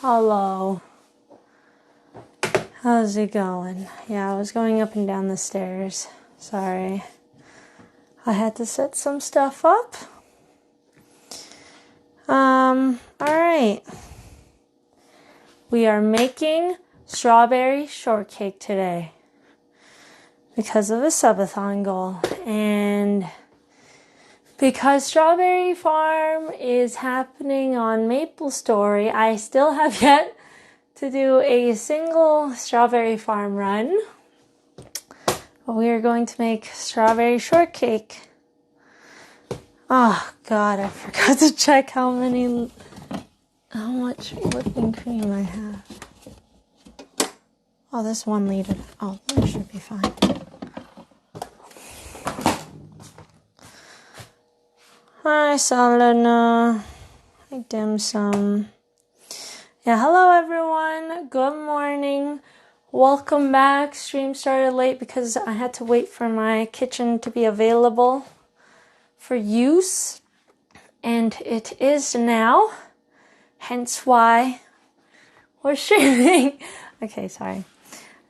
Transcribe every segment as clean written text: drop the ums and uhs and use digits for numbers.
Hello. How's it going? Yeah, I was going up and down the stairs. Sorry. I had to set some stuff up. Alright. We are making strawberry shortcake today because of a subathon goal. And because Strawberry Farm is happening on MapleStory, I still have yet to do a single Strawberry Farm run. We are going to make strawberry shortcake. Oh God, I forgot to check how much whipping cream I have. Oh, this 1 liter. Oh, that should be fine. Hi, Salana. Hi, Dim Sum. Yeah, hello everyone. Good morning. Welcome back. Stream started late because I had to wait for my kitchen to be available for use. And it is now. Hence why we're streaming. Okay, sorry.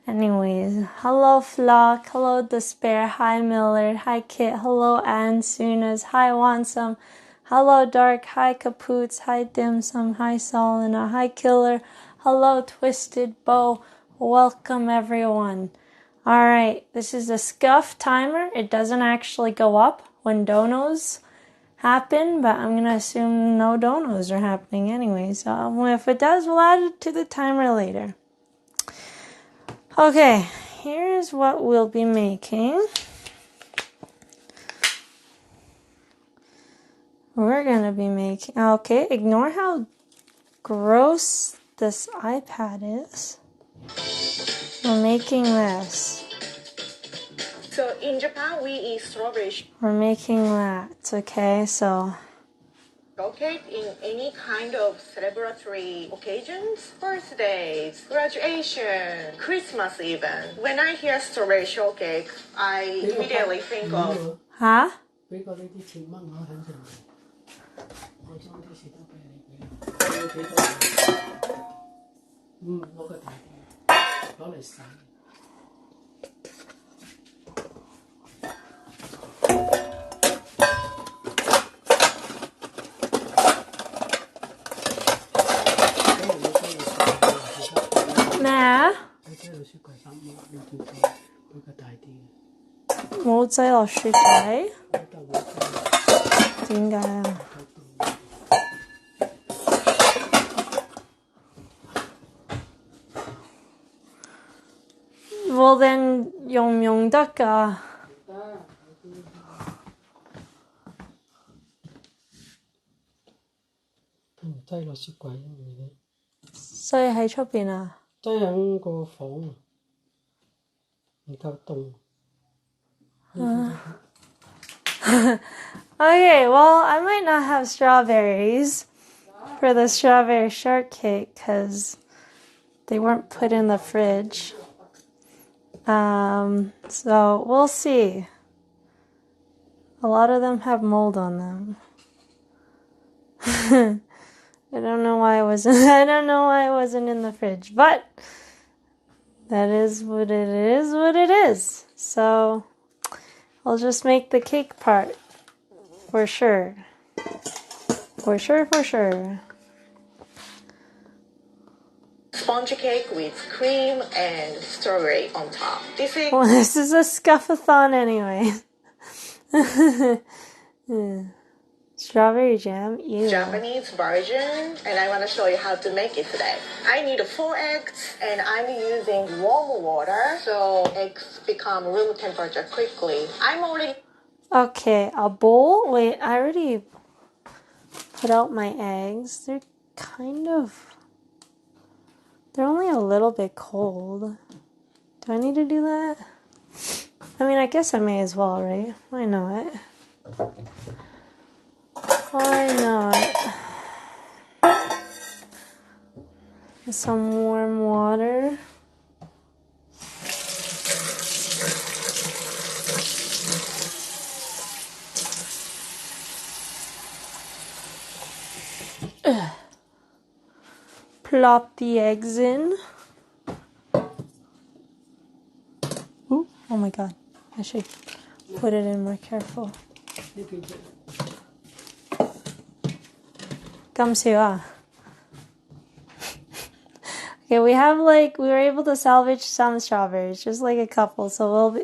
Anyways, hello Flock, hello Despair, hi Millard, hi Kit, hello Ann Sunas, hi Wansum, hello Dark, hi Kapoots, hi Dim Sum, hi Solina, hi Killer, hello Twisted Bow, welcome everyone. Alright, this is a scuff timer. It doesn't actually go up when donos happen, but I'm gonna assume no donos are happening anyway, so if it does, we'll add it to the timer later. Okay, here's what we'll be making. We're gonna be making, okay, ignore how gross this iPad is. We're making this. So in Japan, we eat strawberry We're making that, okay, so. shortcake in any kind of celebratory occasions, birthdays, graduation, Christmas even. When I hear strawberry shortcake, I immediately think of... Huh? Nè, 冇擠落雪櫃？點解啊？ Well then 用唔用得㗎？擠落雪櫃因為咧，所以喺出邊啊？擠喺個房啊，唔夠凍。Okay, well, I might not have strawberries for the strawberry shortcake because they weren't put in the fridge. So we'll see. A lot of them have mold on them. I don't know why it wasn't in the fridge, but that is what it is. So I'll just make the cake part for sure. For sure. Sponge cake with cream and strawberry on top. This is a scuff-a-thon anyway. Strawberry jam, ew. Japanese version, and I want to show you how to make it today. I need 4 eggs, and I'm using warm water so eggs become room temperature quickly. I'm already... Okay, a bowl? Wait, I already put out my eggs. They're only a little bit cold. Do I need to do that? I mean, I guess I may as well, right? Why not? Some warm water. plop the eggs in. Ooh, oh my god. I should put it in more careful. Kamsiwa. Okay, we were able to salvage some strawberries, just like a couple, so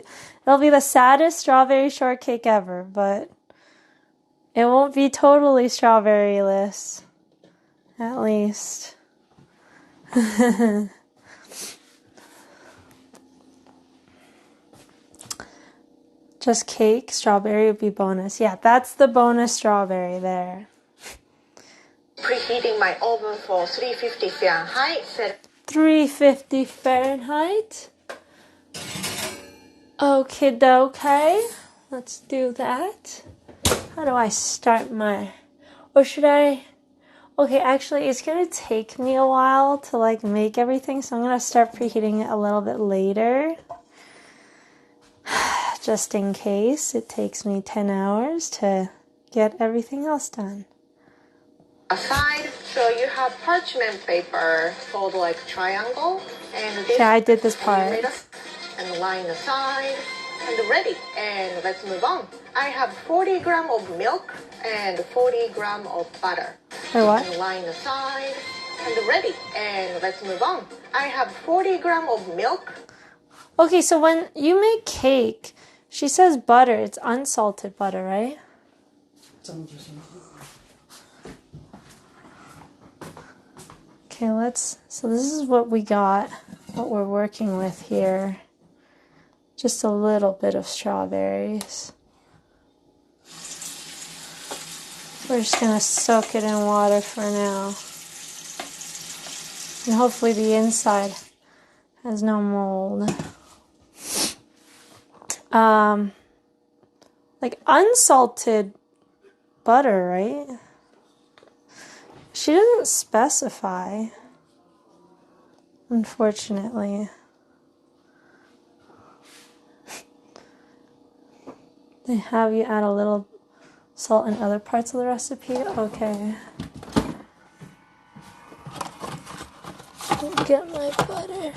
it'll be the saddest strawberry shortcake ever, but it won't be totally strawberry-less, at least. Just cake, strawberry would be bonus. Yeah, that's the bonus strawberry there. Preheating my oven for 350 Fahrenheit. 350 Fahrenheit. Okay, okay. Let's do that. How do I start my... Or should I... Okay, actually, it's going to take me a while to, make everything, so I'm going to start preheating it a little bit later. Just in case it takes me 10 hours to get everything else done. Aside, so you have parchment paper fold like triangle, and this, yeah, I did this part. And line aside, and ready. And let's move on. I have 40 grams of milk and 40 grams of butter. Wait, what? And line aside, and ready. And let's move on. I have 40 grams of milk. Okay, so when you make cake, she says butter. It's unsalted butter, right? Okay, so this is what we got, what we're working with here. Just a little bit of strawberries. We're just going to soak it in water for now. And hopefully the inside has no mold. Like unsalted butter, right? She doesn't specify, unfortunately. They have you add a little salt in other parts of the recipe? Okay. Get my butter.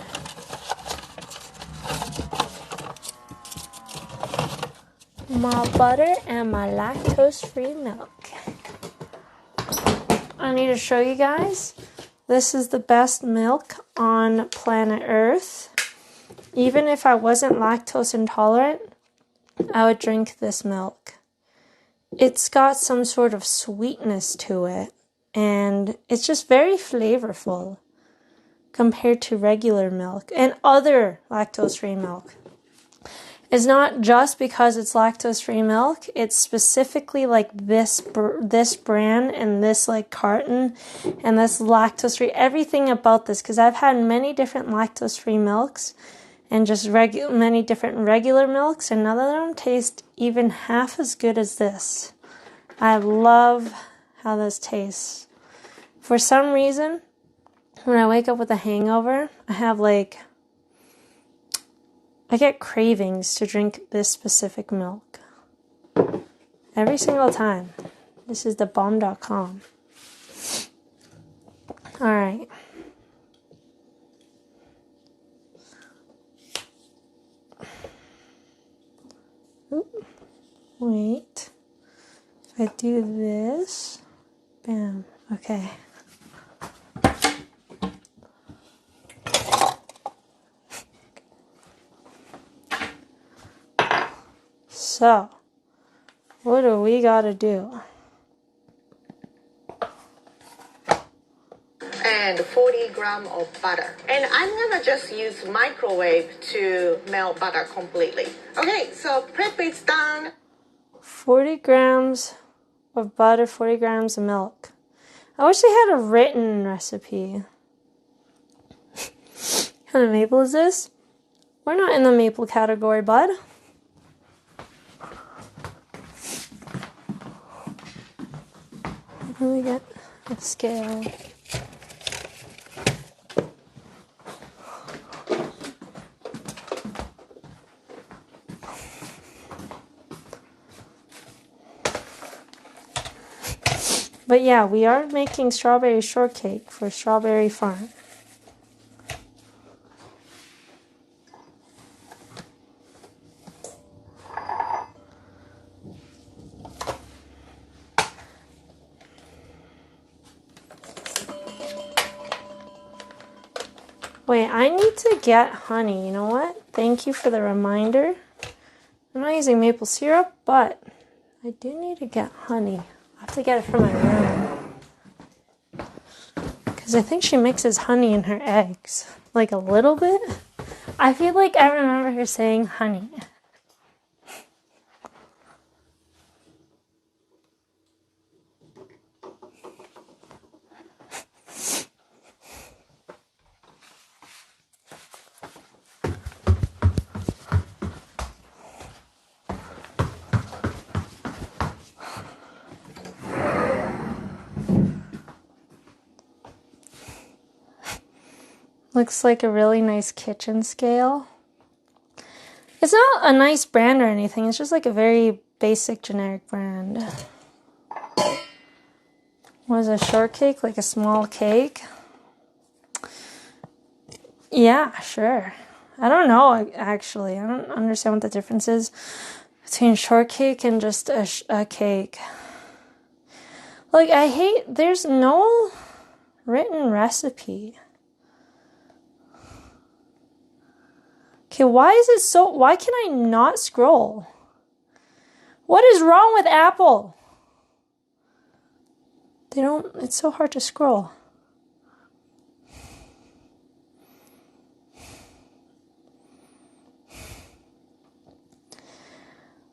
My butter and my lactose-free milk. I need to show you guys. This is the best milk on planet Earth. Even if I wasn't lactose intolerant, I would drink this milk. It's got some sort of sweetness to it, and it's just very flavorful compared to regular milk and other lactose-free milk. It's not just because it's lactose-free milk. It's specifically like this brand and this carton and this lactose-free. Everything about this, because I've had many different lactose-free milks and just many different regular milks, and none of them taste even half as good as this. I love how this tastes. For some reason, when I wake up with a hangover, I get cravings to drink this specific milk. Every single time. This is thebomb.com. Alright. Wait. If I do this, bam. Okay. So, what do we gotta do? And 40 grams of butter. And I'm gonna just use microwave to melt butter completely. Okay, so prep is done. 40 grams of butter, 40 grams of milk. I wish they had a written recipe. What kind of maple is this? We're not in the maple category, bud. Let me get a scale. But yeah, we are making strawberry shortcake for Strawberry Farm. Wait, I need to get honey. You know what? Thank you for the reminder. I'm not using maple syrup, but I do need to get honey. I have to get it from my room. Because I think she mixes honey in her eggs. Like a little bit. I feel like I remember her saying honey. Looks like a really nice kitchen scale. It's not a nice brand or anything. It's just like a very basic generic brand. What is a shortcake? Like a small cake? Yeah, sure. I don't know, actually. I don't understand what the difference is between shortcake and just a cake. Like, I hate... There's no written recipe. Okay, why is it so... Why can I not scroll? What is wrong with Apple? They don't... It's so hard to scroll.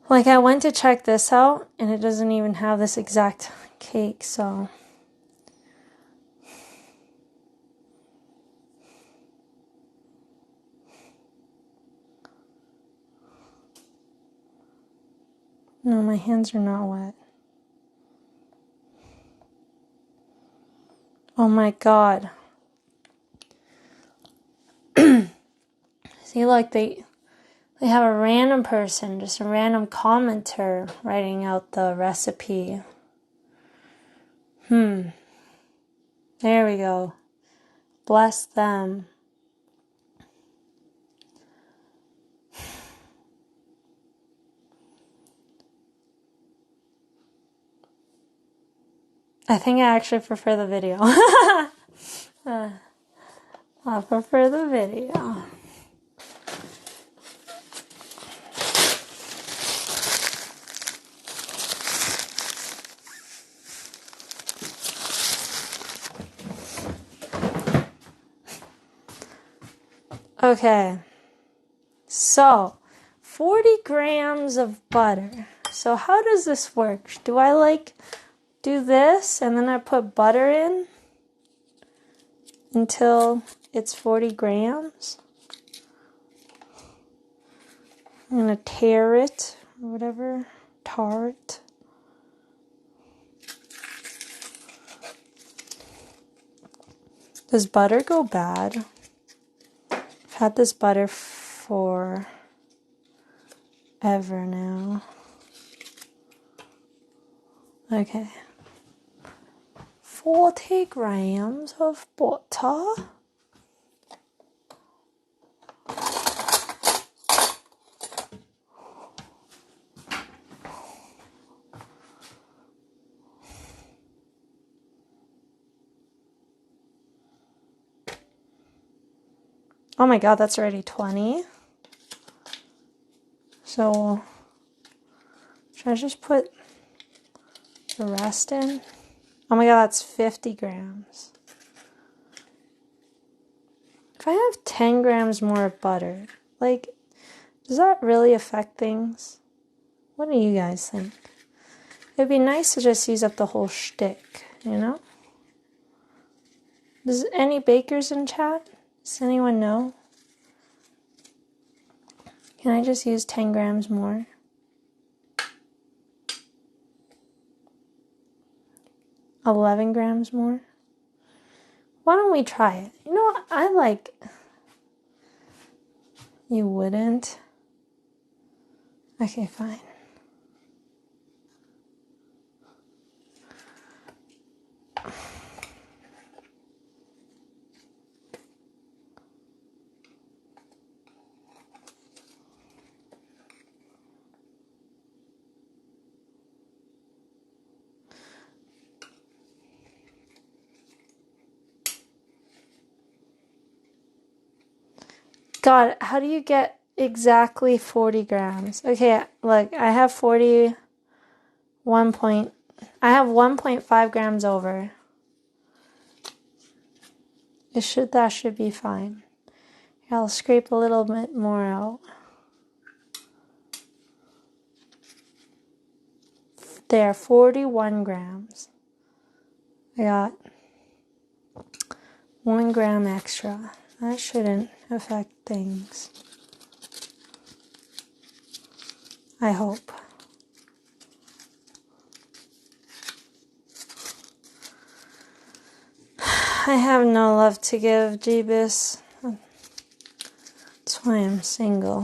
Like, I went to check this out, and it doesn't even have this exact cake, so... No, my hands are not wet. Oh my god. See, look, they have a random person, just a random commenter writing out the recipe. There we go. Bless them. I think I actually prefer the video. I prefer the video. Okay. So, 40 grams of butter. So how does this work? Do I do this and then I put butter in until it's 40 grams? I'm gonna tear it or whatever. Tar it. Does butter go bad? I've had this butter for ever now. Okay. 40 grams of butter. Oh my god, that's already 20. So, should I just put the rest in? Oh my god, that's 50 grams. If I have 10 grams more of butter, does that really affect things? What do you guys think? It'd be nice to just use up the whole shtick, you know? Does any bakers in chat? Does anyone know? Can I just use 10 grams more? $11 grams more? Why don't we try it? You know what? You wouldn't? Okay, fine. God, how do you get exactly 40 grams? Okay, look, I have 1.5 grams over. That should be fine. I'll scrape a little bit more out. There, 41 grams. I got 1 gram extra. That shouldn't affect things. I hope. I have no love to give, Jeebus. That's why I'm single.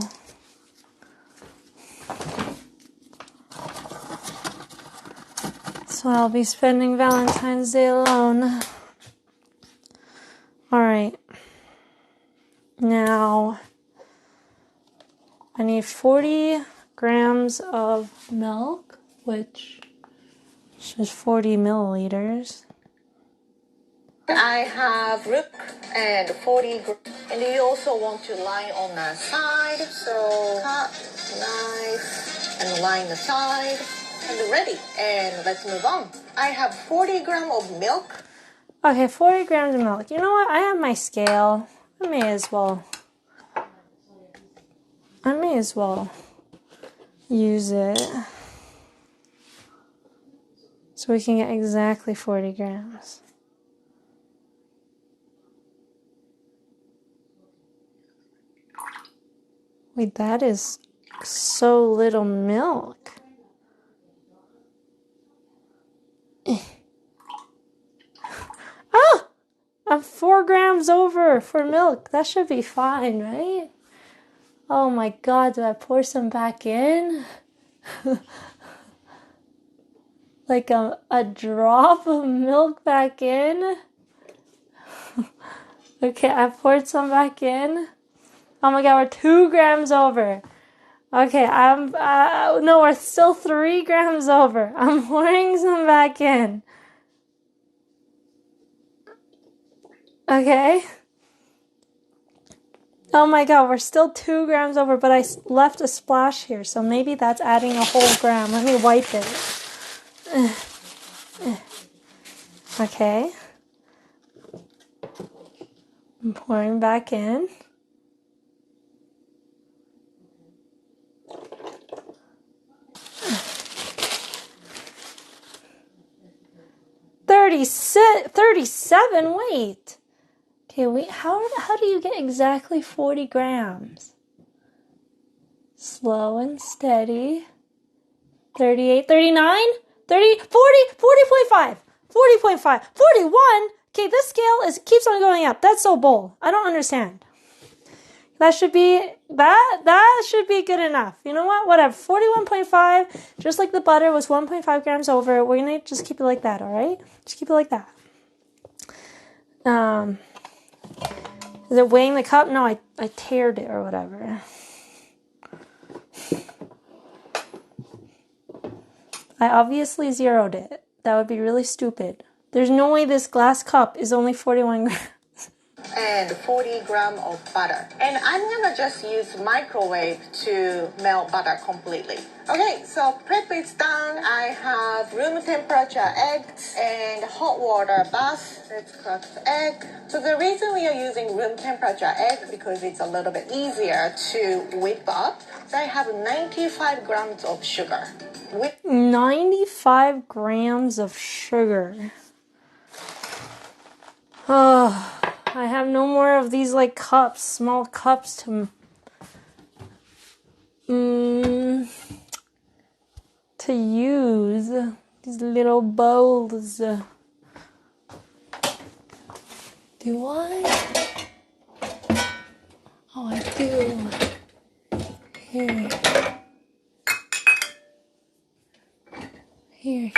So I'll be spending Valentine's Day alone. Alright. Now, I need 40 grams of milk, which is 40 milliliters. I have rook and 40 and you also want to line on the side, so cut, knife, and line the side, and ready. And let's move on. I have 40 grams of milk. Okay, 40 grams of milk. You know what? I have my scale. I may as well use it. So we can get exactly 40 grams. Wait, that is so little milk. Ah! I'm 4 grams over for milk. That should be fine, right? Oh my God, do I pour some back in? Like a drop of milk back in? Okay, I poured some back in. Oh my God, we're 2 grams over. Okay, no, we're still 3 grams over. I'm pouring some back in. Okay. Oh my God, we're still 2 grams over, but I left a splash here, so maybe that's adding a whole gram. Let me wipe it. Okay. I'm pouring back in. $37. Wait. Okay, wait. How do you get exactly 40 grams? Slow and steady. 38, 39, 30, 40, 40.5, 40.5, 41. Okay, this scale keeps on going up. That's so bold. I don't understand. That should be good enough. You know what? Whatever. 41.5, just like the butter was 1.5 grams over. We're gonna just keep it like that, alright? Just keep it like that. Is it weighing the cup? No, I tared it or whatever. I obviously zeroed it. That would be really stupid. There's no way this glass cup is only 41 grams. And 40 grams of butter. And I'm gonna just use microwave to melt butter completely. Okay, so prep is done. I have room temperature eggs and hot water bath. Let's crack the egg. So the reason we are using room temperature egg because it's a little bit easier to whip up. So I have 95 grams of sugar. 95 grams of sugar. Oh, I have no more of these like cups, small cups to use. These little bowls. Do I? Oh, I do. Here. Here.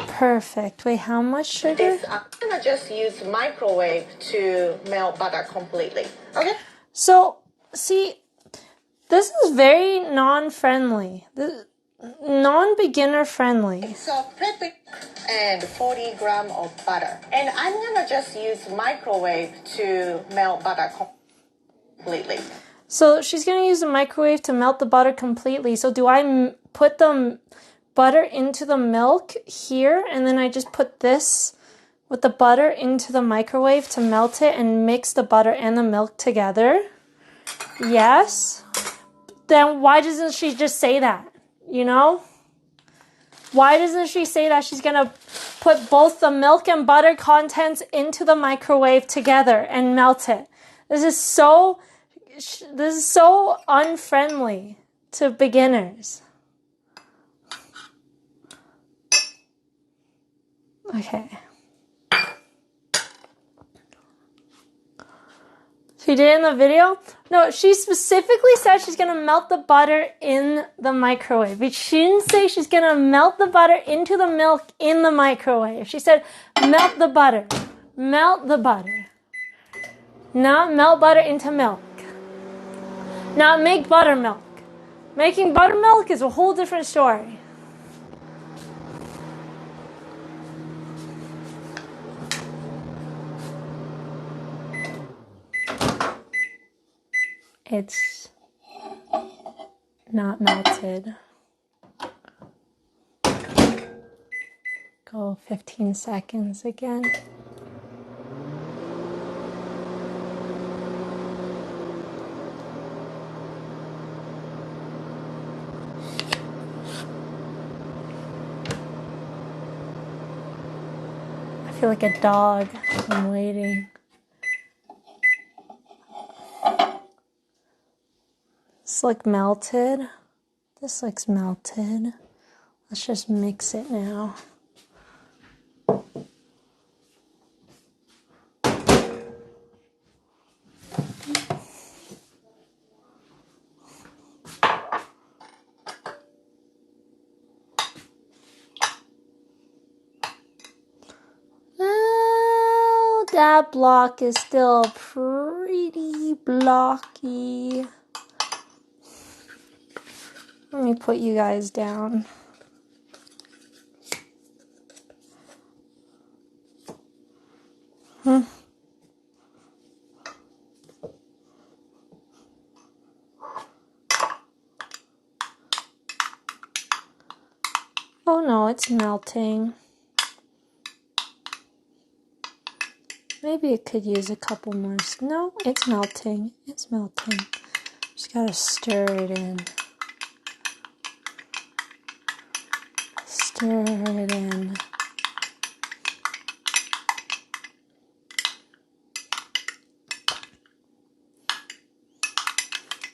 Perfect. Wait, how much sugar? I'm gonna just use microwave to melt butter completely. Okay? So, see, this is very non-friendly. non-beginner friendly. So prep it and 40 grams of butter. And I'm gonna just use microwave to melt butter completely. So she's going to use the microwave to melt the butter completely. So do I put the butter into the milk here, and then I just put this with the butter into the microwave to melt it and mix the butter and the milk together? Yes. Then why doesn't she just say that? You know? Why doesn't she say that she's going to put both the milk and butter contents into the microwave together and melt it? This is so unfriendly to beginners. Okay. She did it in the video? No, she specifically said she's going to melt the butter in the microwave. But she didn't say she's going to melt the butter into the milk in the microwave. She said melt the butter. Melt the butter. Not melt butter into milk. Not make buttermilk. Making buttermilk is a whole different story. It's not melted. Go 15 seconds again. I feel like a dog. I'm waiting. This looks melted. This looks melted. Let's just mix it now. Oh, that block is still pretty blocky. Let me put you guys down. Oh no, it's melting. Maybe it could use a couple more. No, it's melting. It's melting. Just gotta stir it in. Stir it in.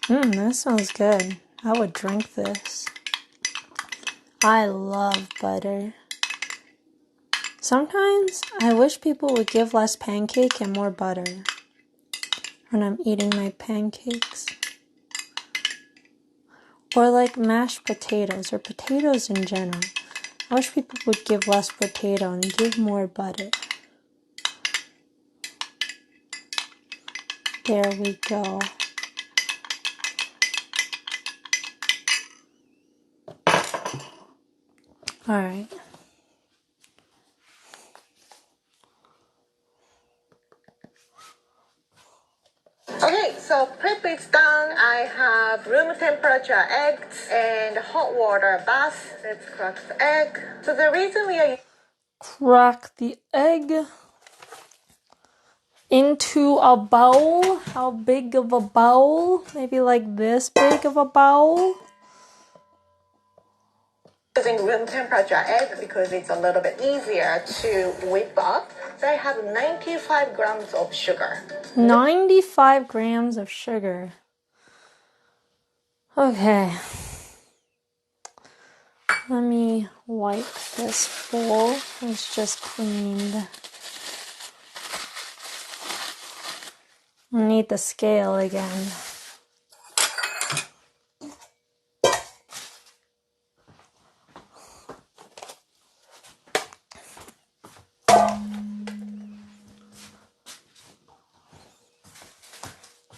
That sounds good. I would drink this. I love butter. Sometimes I wish people would give less pancake and more butter when I'm eating my pancakes. Or like mashed potatoes or potatoes in general. I wish people would give less potato and give more butter. There we go. Alright. Okay, so prep is done. I have room temperature eggs and hot water bath. Let's crack the egg. So the reason we are Crack the egg into a bowl. How big of a bowl? Maybe like this big of a bowl. using room temperature egg because it's a little bit easier to whip up. So I have 95 grams of sugar. 95 grams of sugar. Okay. Let me wipe this bowl. It's just cleaned. I need the scale again.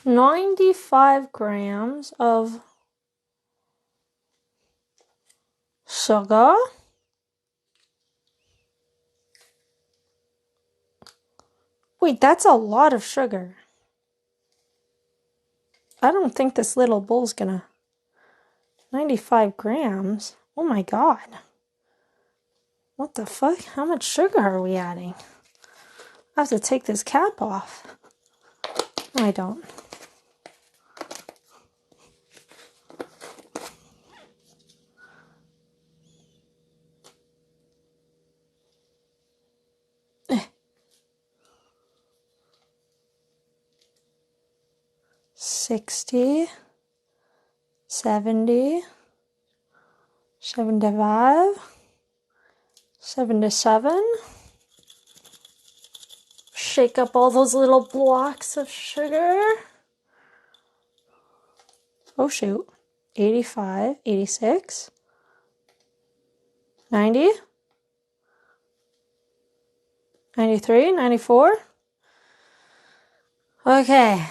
$95 grams of sugar. Wait, that's a lot of sugar. I don't think this little bowl's gonna... 95 grams? Oh my god. What the fuck? How much sugar are we adding? I have to take this cap off. No, I don't. Eh. 60, 70, 75, 77. Shake up all those little blocks of sugar. Oh shoot. 85, 86, 90, 93, 94. Okay.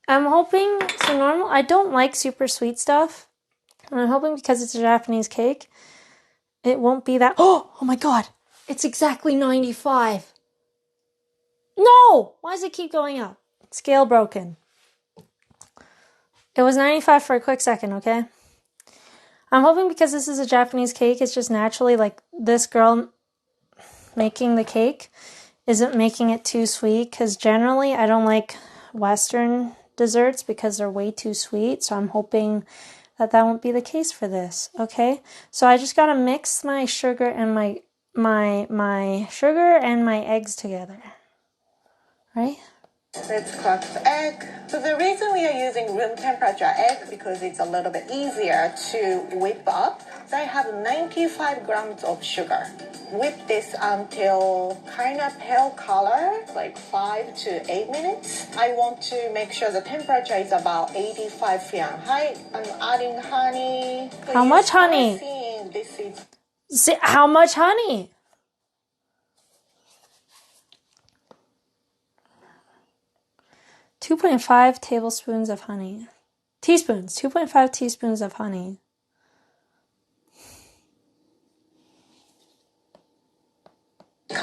I'm hoping, so normal, I don't like super sweet stuff. And I'm hoping because it's a Japanese cake, it won't be that. Oh my god. It's exactly 95. No! Why does it keep going up? Scale broken. It was 95 for a quick second, okay? I'm hoping because this is a Japanese cake, it's just naturally like this girl making the cake isn't making it too sweet, because generally I don't like Western desserts because they're way too sweet, so I'm hoping that won't be the case for this, okay? So I just gotta mix my sugar and my sugar and my eggs together, right? Let's crack the egg. So the reason we are using room temperature egg because it's a little bit easier to whip up. So I have 95 grams of sugar. Whip this until kind of pale color, like 5 to 8 minutes. I want to make sure the temperature is about 85 Fahrenheit. I'm adding honey. How much honey? This is How much honey? .5 tablespoons of honey. Teaspoons. 2.5 teaspoons of honey.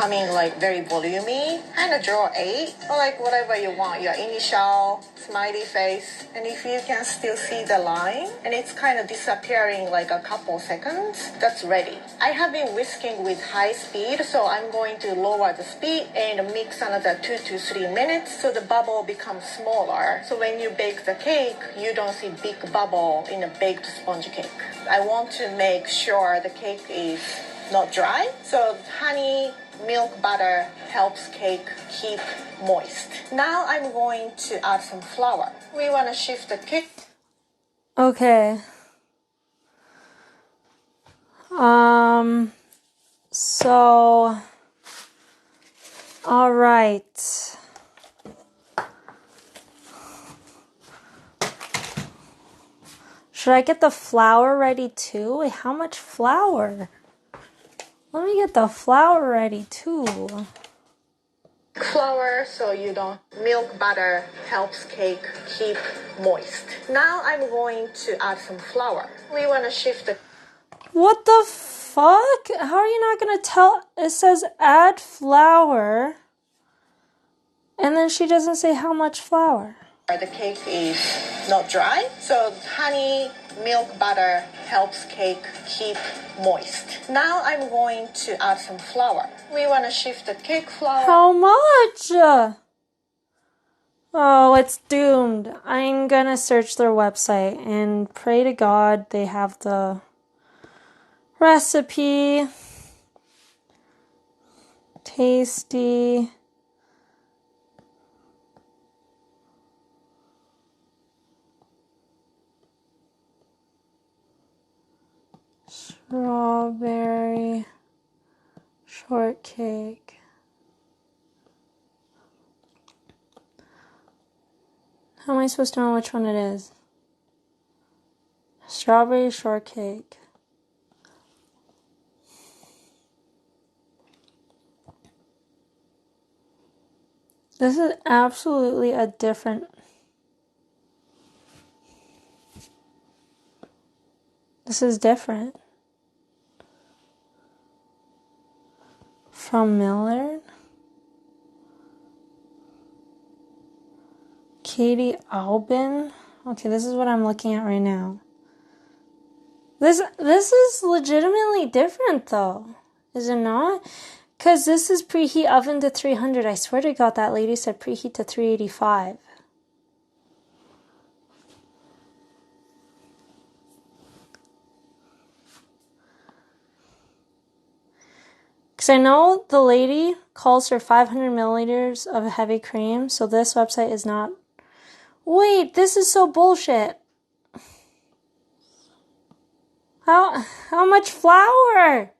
coming like very volumey, kind of draw 8 or like whatever you want, your initial smiley face. And if you can still see the line and it's kind of disappearing like a couple seconds, that's ready. I have been whisking with high speed, so I'm going to lower the speed and mix another 2 to 3 minutes so the bubble becomes smaller. So when you bake the cake, you don't see big bubble in a baked sponge cake. I want to make sure the cake is not dry. So honey, milk, butter helps cake keep moist. Now I'm going to add some flour. We want to shift the cake. Okay. So, all right. Should I get the flour ready too? Wait, how much flour? Let me get the flour ready too. Flour so you don't. Milk, butter helps cake keep moist. Now I'm going to add some flour. We want to shift the. What the fuck? How are you not gonna tell? It says add flour, and then she doesn't say how much flour. The cake is not dry, so honey, milk, butter helps cake keep moist. Now I'm going to add some flour. We want to shift the cake flour. How much? Oh, it's doomed. I'm gonna search their website and pray to God they have the recipe. Tasty. Strawberry shortcake. How am I supposed to know which one it is? Strawberry shortcake. This is absolutely a different. This is different. From Millard. Katie Albin. Okay, this is what I'm looking at right now. This is legitimately different though, is it not? Because this is preheat oven to 300. I swear to God that lady said preheat to 385. Because I know the lady calls for 500 milliliters of heavy cream, so this website is not... Wait, this is so bullshit. How much flour?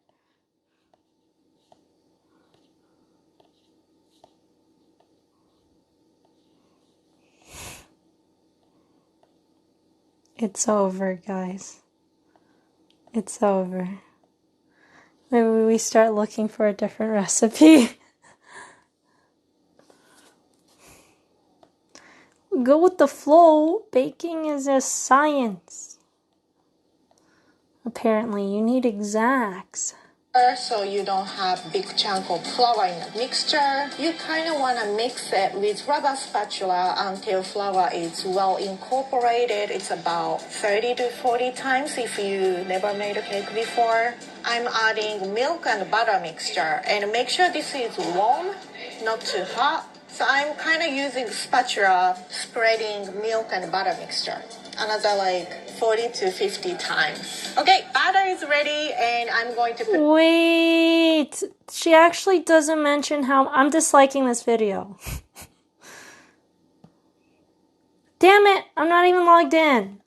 It's over, guys. It's over. Maybe we start looking for a different recipe. Go with the flow. Baking is a science. Apparently, you need exacts. So you don't have big chunk of flour in the mixture. You kind of want to mix it with rubber spatula until flour is well incorporated. It's about 30 to 40 times if you never made a cake before. I'm adding milk and butter mixture and make sure this is warm, not too hot. So I'm kind of using spatula spreading milk and butter mixture. Another like 40 to 50 times. Okay, batter is ready and I'm going to put... Wait, she actually doesn't mention how... I'm disliking this video. Damn it, I'm not even logged in.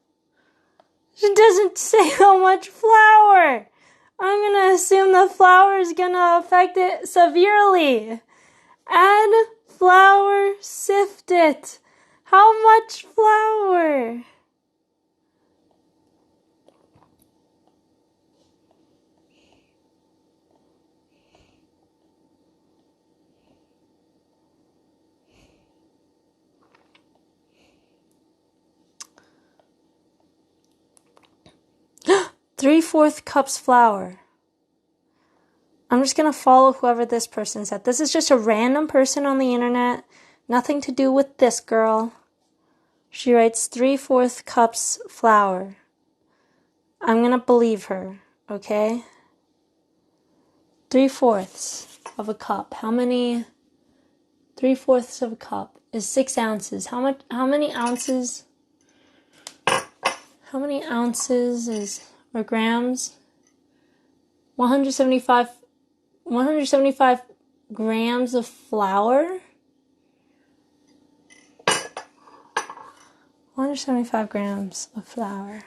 She doesn't say how much flour. I'm gonna assume the flour is gonna affect it severely. Add flour, sift it. How much flour? Three-fourths cups flour. I'm just going to follow whoever this person said. This is just a random person on the internet. Nothing to do with this girl. She writes 3/4 cups flour. I'm going to believe her, okay? 3/4 of a cup. How many? 3/4 of a cup is 6 ounces. How many ounces? How many ounces is, or grams? 175 grams of flour. 175 grams of flour.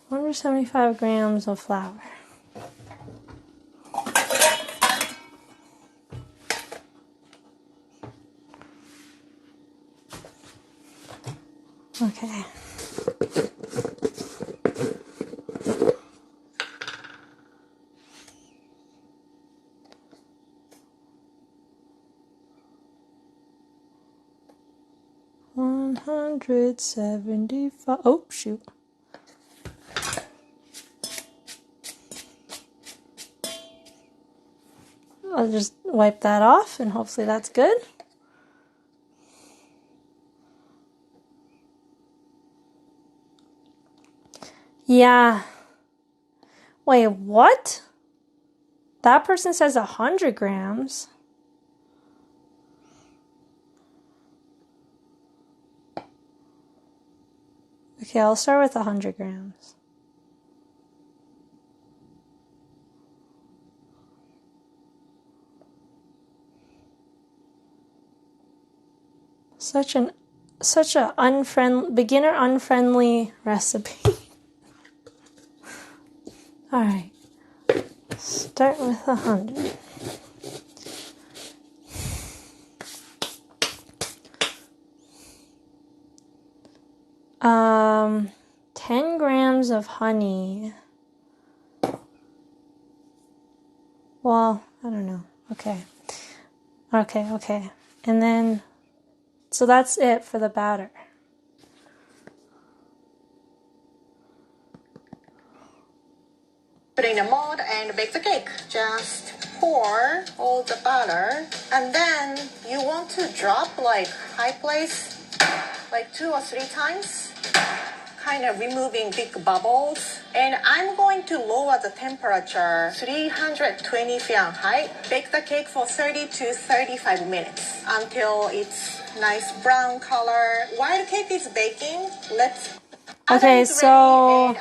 175 grams of flour. Okay. $175. Oh, shoot. I'll just wipe that off and hopefully that's good. Yeah. Wait, what? That person says 100 grams. Okay, I'll start with 100 grams. Such a beginner unfriendly recipe. All right. Start with 100. Um, 10 grams of honey. Well, I don't know. Okay. And then, so that's it for the batter. Put in a mold and bake the cake. Just pour all the butter, and then you want to drop like high place like 2 or 3 times, kind of removing big bubbles. And I'm going to lower the temperature 320 Fahrenheit. Bake the cake for 30 to 35 minutes until it's nice brown color. While the cake is baking, Okay, so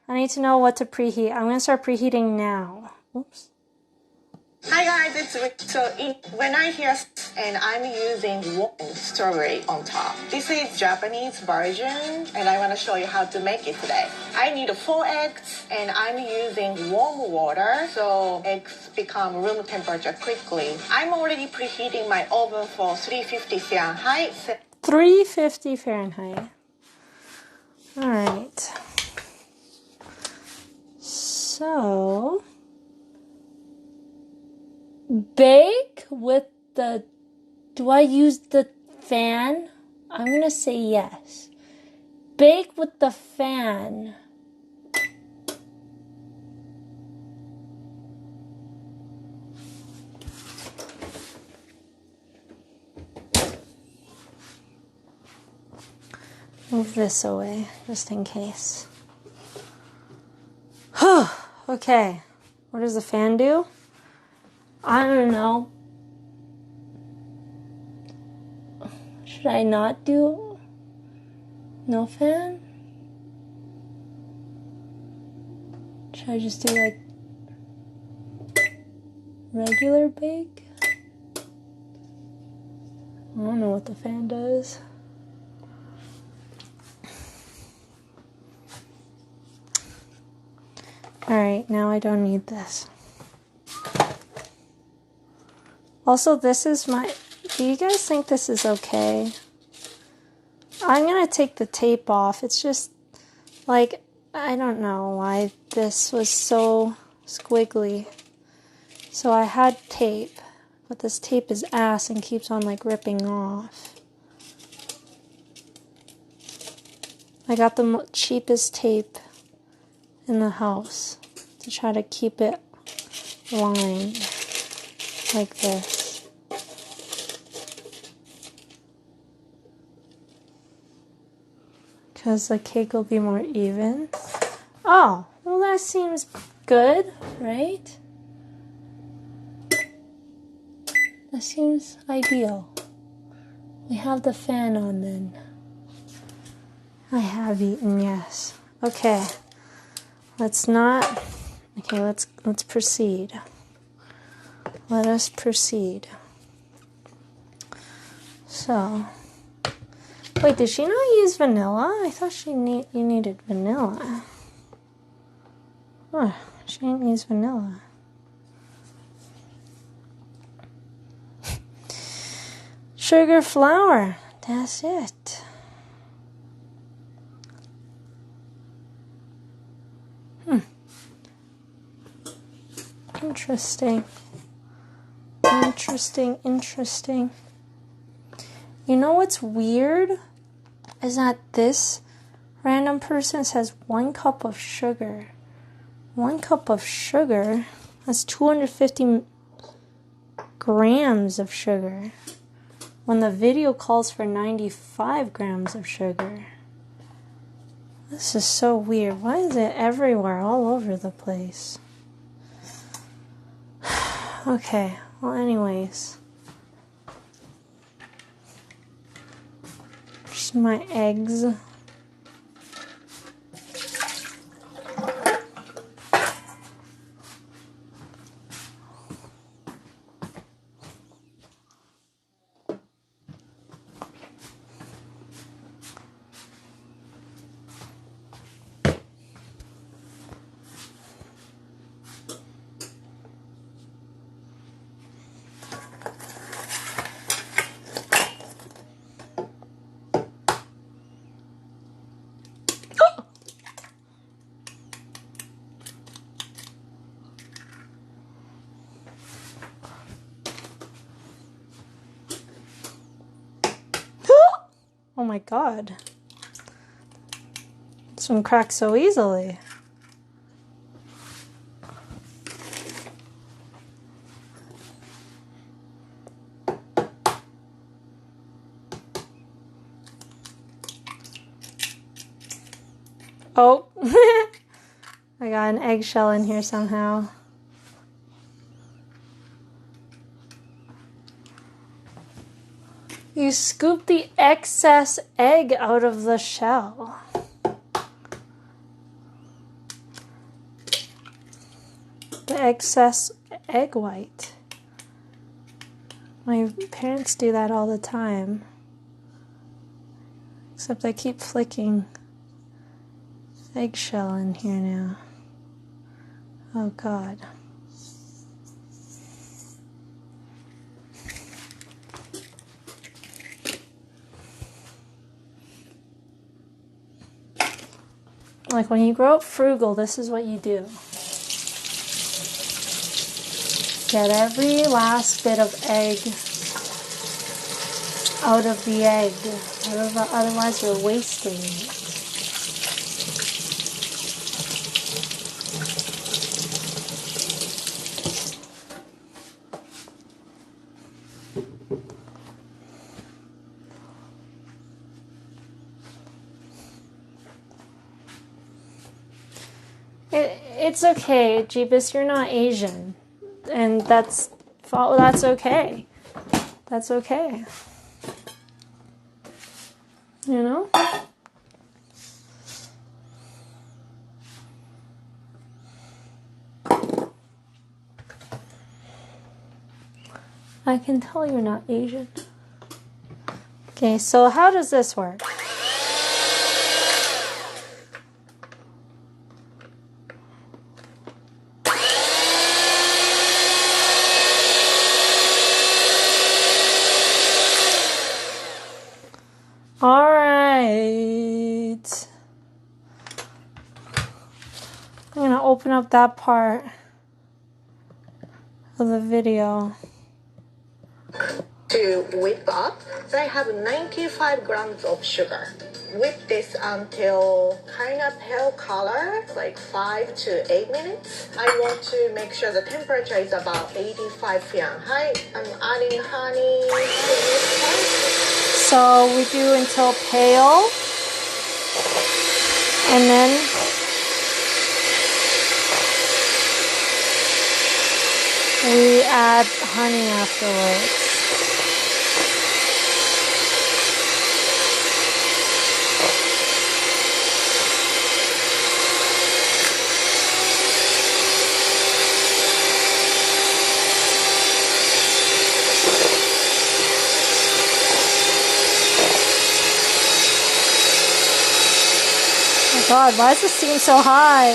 I need to know what to preheat. I'm going to start preheating now. Oops. Hi guys, it's Rick. When I hear and I'm using warm strawberry on top. This is Japanese version and I want to show you how to make it today. I need 4 eggs and I'm using warm water so eggs become room temperature quickly. I'm already preheating my oven for 350 Fahrenheit. 350 Fahrenheit. All right. So bake with the, do I use the fan? I'm going to say yes. Bake with the fan. Move this away, just in case. Okay. What does the fan do? I don't know. Should I not do no fan? Should I just do like regular bake? I don't know what the fan does. Alright, now I don't need this. Also, this is my... Do you guys think this is okay? I'm gonna take the tape off. It's just, like, I don't know why this was so squiggly. So I had tape, but this tape is ass and keeps on, like, ripping off. I got the cheapest tape in the house to try to keep it lined like this. Because the cake will be more even. Oh, well that seems good, right? That seems ideal. We have the fan on then. I have eaten, yes. Okay. Let's proceed. Let us proceed. So, wait, did she not use vanilla? I thought you needed vanilla. Oh, she didn't use vanilla. Sugar, flour. That's it. Interesting. Interesting. You know what's weird? Is that this random person says 1 cup of sugar. 1 cup of sugar? That's 250 grams of sugar. When the video calls for 95 grams of sugar. This is so weird. Why is it everywhere, all over the place? Okay, well anyways. Just my eggs. Oh my god. This one cracks so easily. Oh, I got an eggshell in here somehow. You scoop the excess egg out of the shell. The excess egg white. My parents do that all the time. Except I keep flicking eggshell in here now. Oh God. Like when you grow up frugal, this is what you do. Get every last bit of egg out of the egg. Otherwise you're wasting it. It's okay, Jeebus, you're not Asian. And that's okay. That's okay. You know? I can tell you're not Asian. Okay, so how does this work? All right. I'm going to open up that part of the video. To whip up, so I have 95 grams of sugar. Whip this until kind of pale color, like 5 to 8 minutes. I want to make sure the temperature is about 85 Fahrenheit. I'm adding honey to this part. So we do until pale, and then we add honey afterwards. God, why does this seem so high?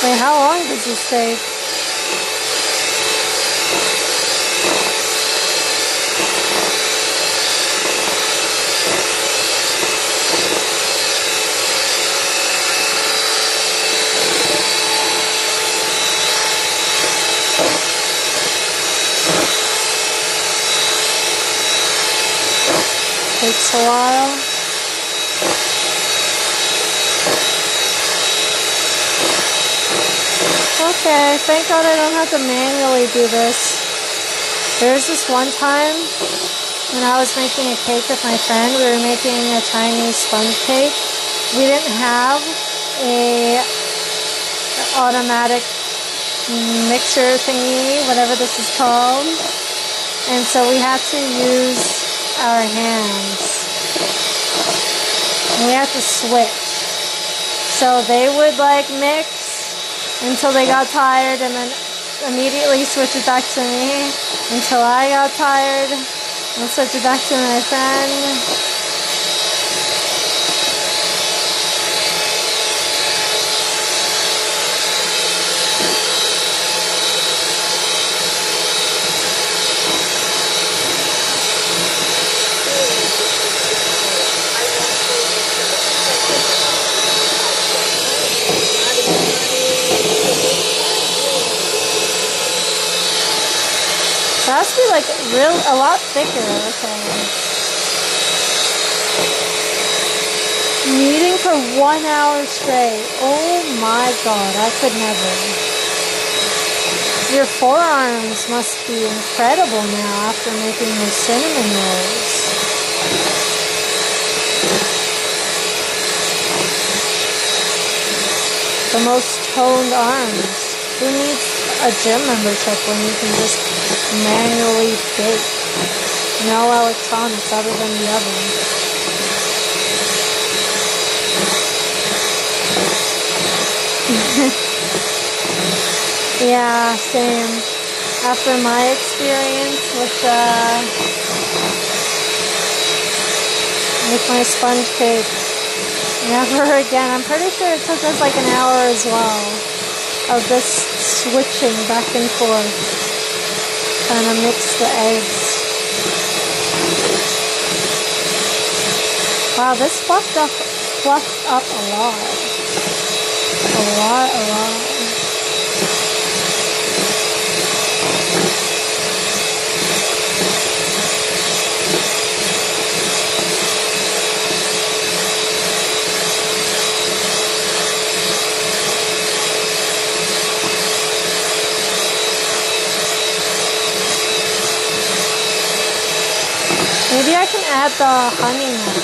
Wait, how long does this take? Takes a while. Okay, thank God I don't have to manually do this. There was this one time when I was making a cake with my friend. We were making a Chinese sponge cake. We didn't have a automatic mixer thingy, whatever this is called. And so we had to use our hands. And we had to switch. So they would like mix until they got tired and then immediately switch it back to me until I got tired and switch it back to my friend. It has to be like a lot thicker. Okay. Kneading for 1 hour straight. Oh my god, I could never. Your forearms must be incredible now after making those cinnamon rolls. The most toned arms. Who needs a gym membership when you can just manually bake? No electronics other than the oven. Yeah, same. After my experience with my sponge cake, never again. I'm pretty sure it took us like an hour as well of just switching back and forth, trying to mix the eggs. Wow, this fluffed up a lot. A lot. Maybe I can add the honey now.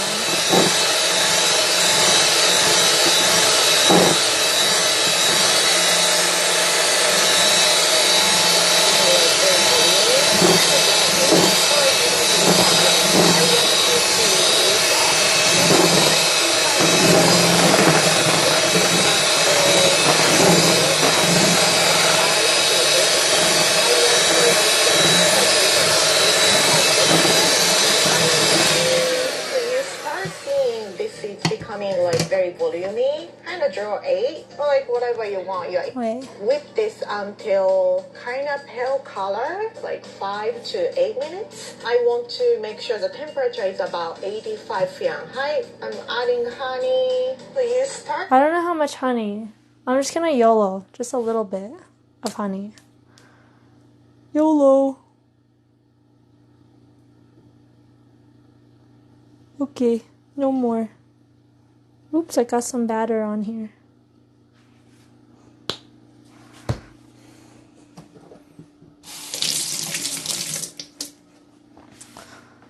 Like very volumey, kind of draw 8 or like whatever you want. You like whip this until kind of pale color, like 5 to 8 minutes. I want to make sure the temperature is about 85 Fahrenheit. I'm adding honey. So you start. I don't know how much honey. I'm just gonna YOLO, just a little bit of honey. YOLO. Okay, no more. Oops, I got some batter on here.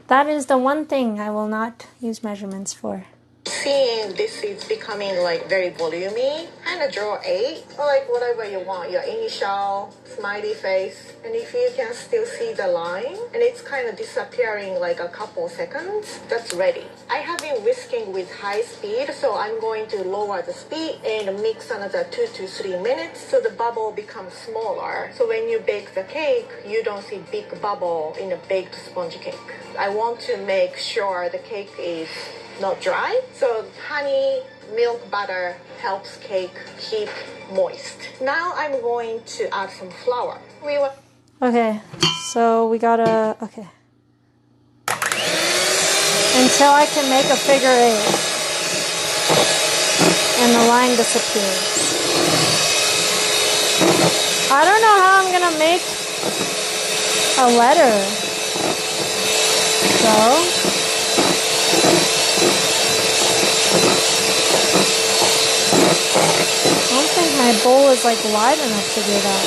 That is the one thing I will not use measurements for. Seeing this is becoming like very volumey, kind of draw 8 or like whatever you want, your initial smiley face. And if you can still see the line and it's kind of disappearing like a couple seconds, that's ready. I have been whisking with high speed, so I'm going to lower the speed and mix another 2 to 3 minutes so the bubble becomes smaller. So when you bake the cake, you don't see big bubble in a baked sponge cake. I want to make sure the cake is not dry. So honey, milk, butter helps cake keep moist. Now I'm going to add some flour. Okay, so we gotta, okay. Until I can make a figure 8 and the line disappears. I don't know how I'm gonna make a letter. So I don't think my bowl is like wide enough to do that.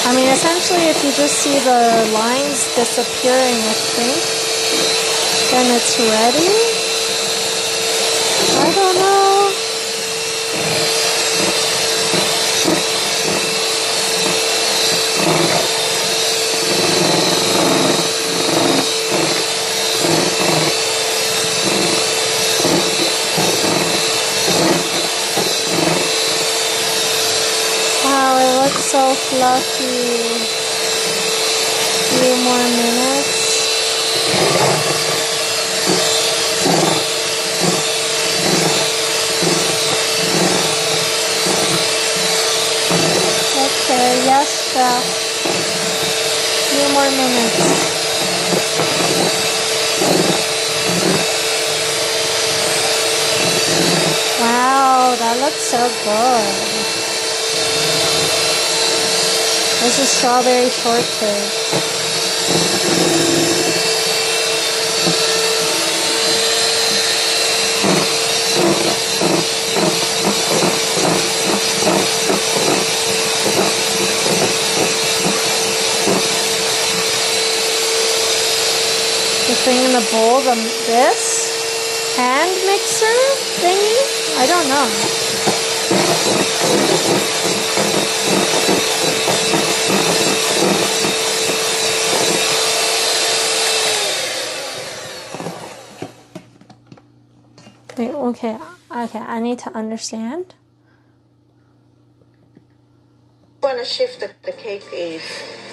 I mean, essentially, if you just see the lines disappearing, I think, then it's ready. I don't know. Wow, it looks so fluffy. A few more minutes. Okay, yes, chef. A few more minutes. Oh, that looks so good. This is Strawberry Shortcake. The thing in the bowl, this hand mixer thingy? I don't know. Wait, okay, I need to understand. Want to shift the cake is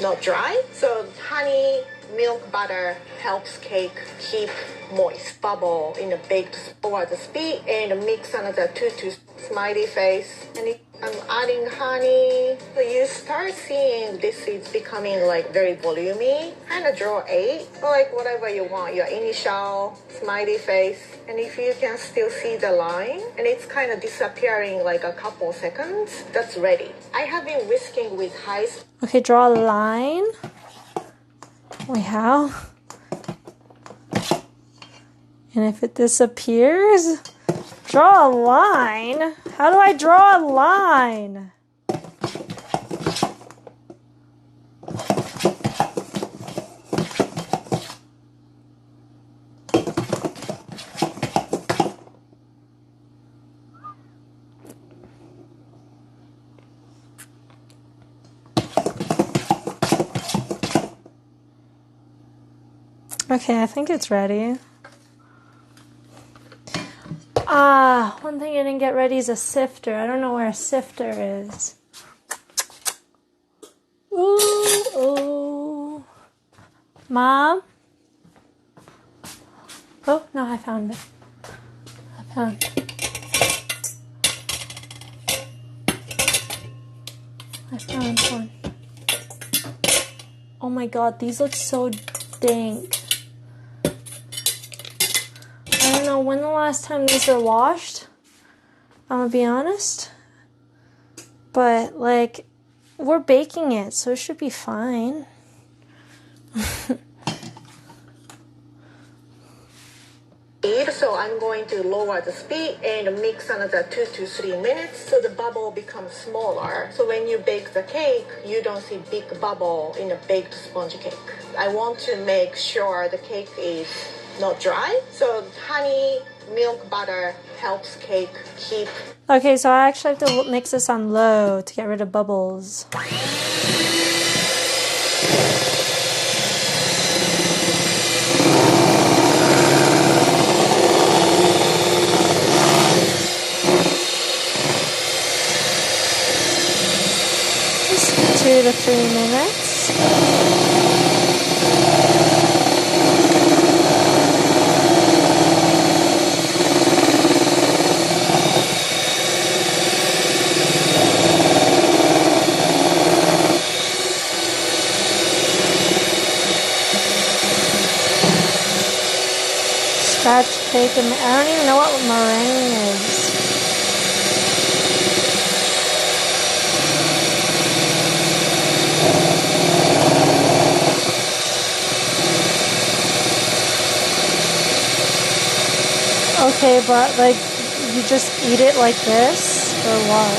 not dry, so honey, milk, butter helps cake keep moist, bubble in a baked over the speed, and mix another 2 to smiley face. And I'm adding honey. So you start seeing this is becoming like very volumey. Kind of draw 8, or like whatever you want. Your initial smiley face, and if you can still see the line, and it's kind of disappearing like a couple seconds, that's ready. I have been whisking with high speed. Okay, draw a line. Wait, how? And if it disappears, draw a line? How do I draw a line? Okay, I think it's ready. One thing I didn't get ready is a sifter. I don't know where a sifter is. Ooh. Mom? Oh, no, I found it. I found one. Oh my god, these look so dank. I don't know when the last time these were washed. I'm gonna be honest. But, like, we're baking it, so it should be fine. So I'm going to lower the speed and mix another 2 to 3 minutes so the bubble becomes smaller. So when you bake the cake, you don't see big bubble in a baked sponge cake. I want to make sure the cake is not dry. So honey, milk, butter helps cake keep. Okay, so I actually have to mix this on low to get rid of bubbles. Just 2 to 3 minutes. Scratch cake, and I don't even know what meringue is. Okay, but like, you just eat it like this, or what?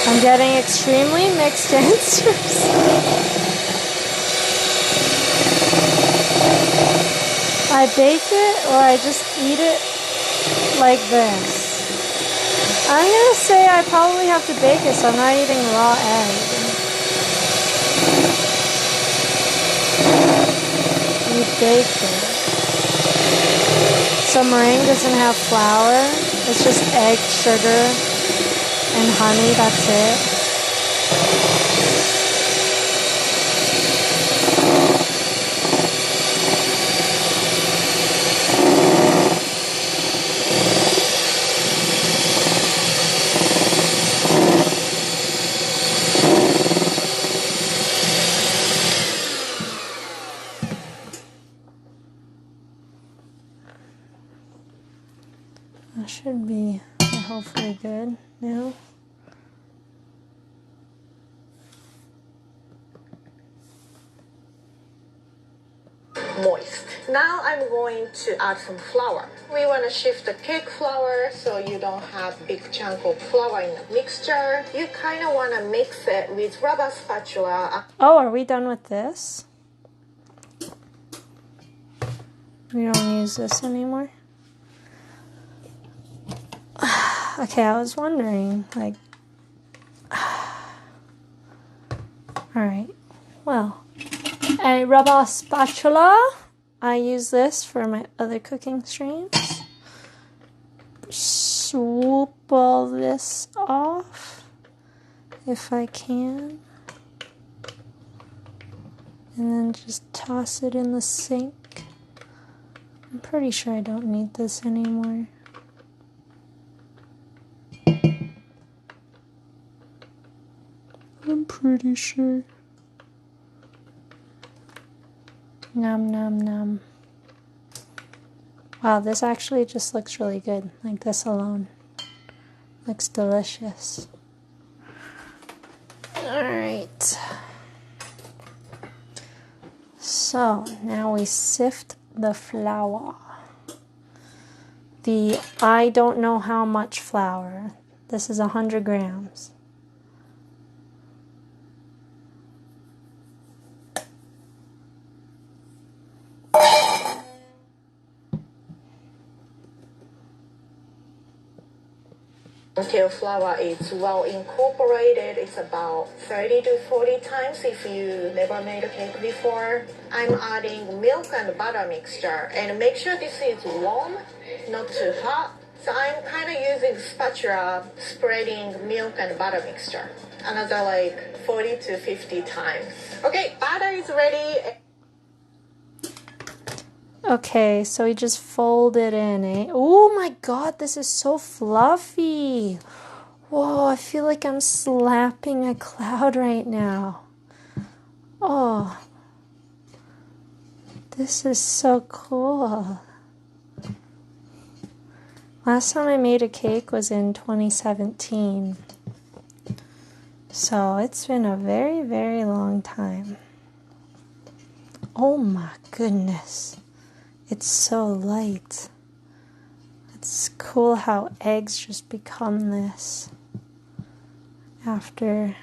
I'm getting extremely mixed answers. I bake it or I just eat it like this. I'm gonna say I probably have to bake it so I'm not eating raw egg. you bake it. So meringue doesn't have flour. It's just egg, sugar, and honey. That's it. That should be hopefully good now. Moist. Now I'm going to add some flour. We want to shift the cake flour so you don't have big chunk of flour in the mixture. You kind of want to mix it with rubber spatula. Oh, are we done with this? We don't use this anymore? Okay, I was wondering, like... Alright, well... A rubber spatula. I use this for my other cooking streams. Swoop all this off if I can. And then just toss it in the sink. I'm pretty sure I don't need this anymore. I'm pretty sure. Nom nom nom. Wow, this actually just looks really good. Like this alone. Looks delicious. Alright. So, now we sift the flour. I don't know how much flour. This is 100 grams. Until flour is well incorporated, it's about 30 to 40 times if you never made a cake before. I'm adding milk and butter mixture, and make sure this is warm, not too hot. So I'm kind of using spatula, spreading milk and butter mixture. Another like 40 to 50 times. Okay, batter is ready. Okay, so we just fold it in, eh? Oh my god, this is so fluffy. Whoa, I feel like I'm slapping a cloud right now. Oh, this is so cool. Last time I made a cake was in 2017. So it's been a very, very long time. Oh my goodness. It's so light. It's cool how eggs just become this after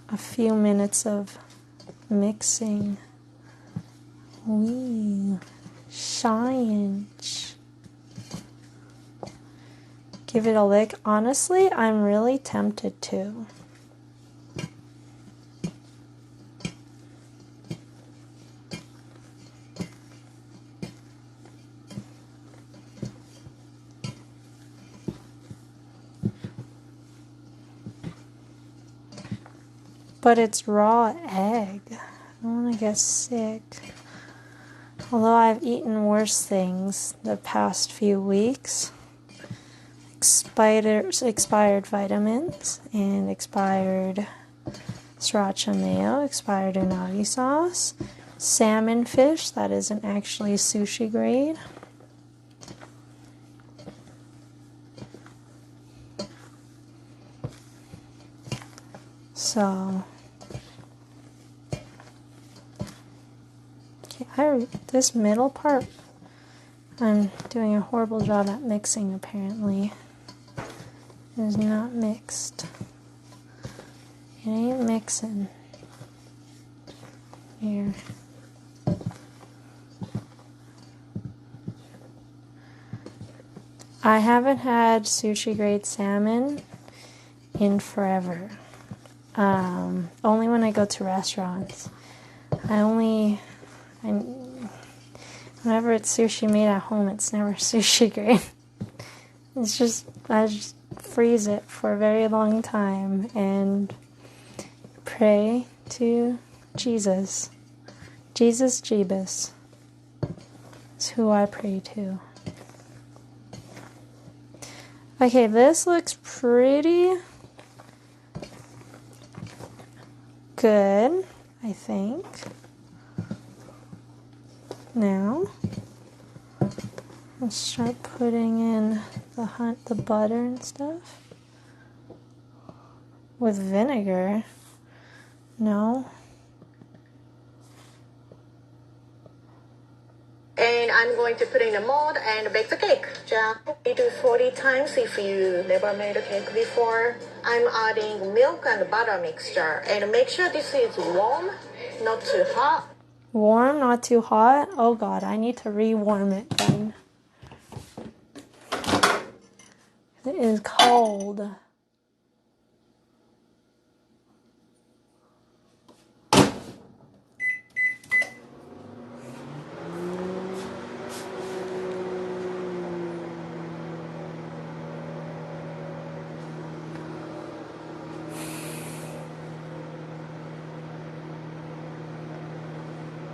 a few minutes of mixing. Wee, science. Give it a lick. Honestly, I'm really tempted to. But it's raw egg. I don't want to get sick. Although I've eaten worse things the past few weeks. Expired vitamins and expired sriracha mayo, expired unagi sauce, salmon fish that isn't actually sushi grade. So... this middle part, I'm doing a horrible job at mixing apparently. It is not mixed. It ain't mixing. Here. I haven't had sushi grade salmon in forever. Only when I go to restaurants. Whenever it's sushi made at home, it's never sushi grade. I just freeze it for a very long time and pray to Jesus. Jesus Jeebus is who I pray to. Okay, this looks pretty good, I think. Now, let's start putting in the butter and stuff. With vinegar. No. And I'm going to put in a mold and bake the cake. Just 30 to 40 times if you never made a cake before. I'm adding milk and butter mixture. And make sure this is warm, not too hot. Warm, not too hot? Oh God, I need to re-warm it then. It is cold.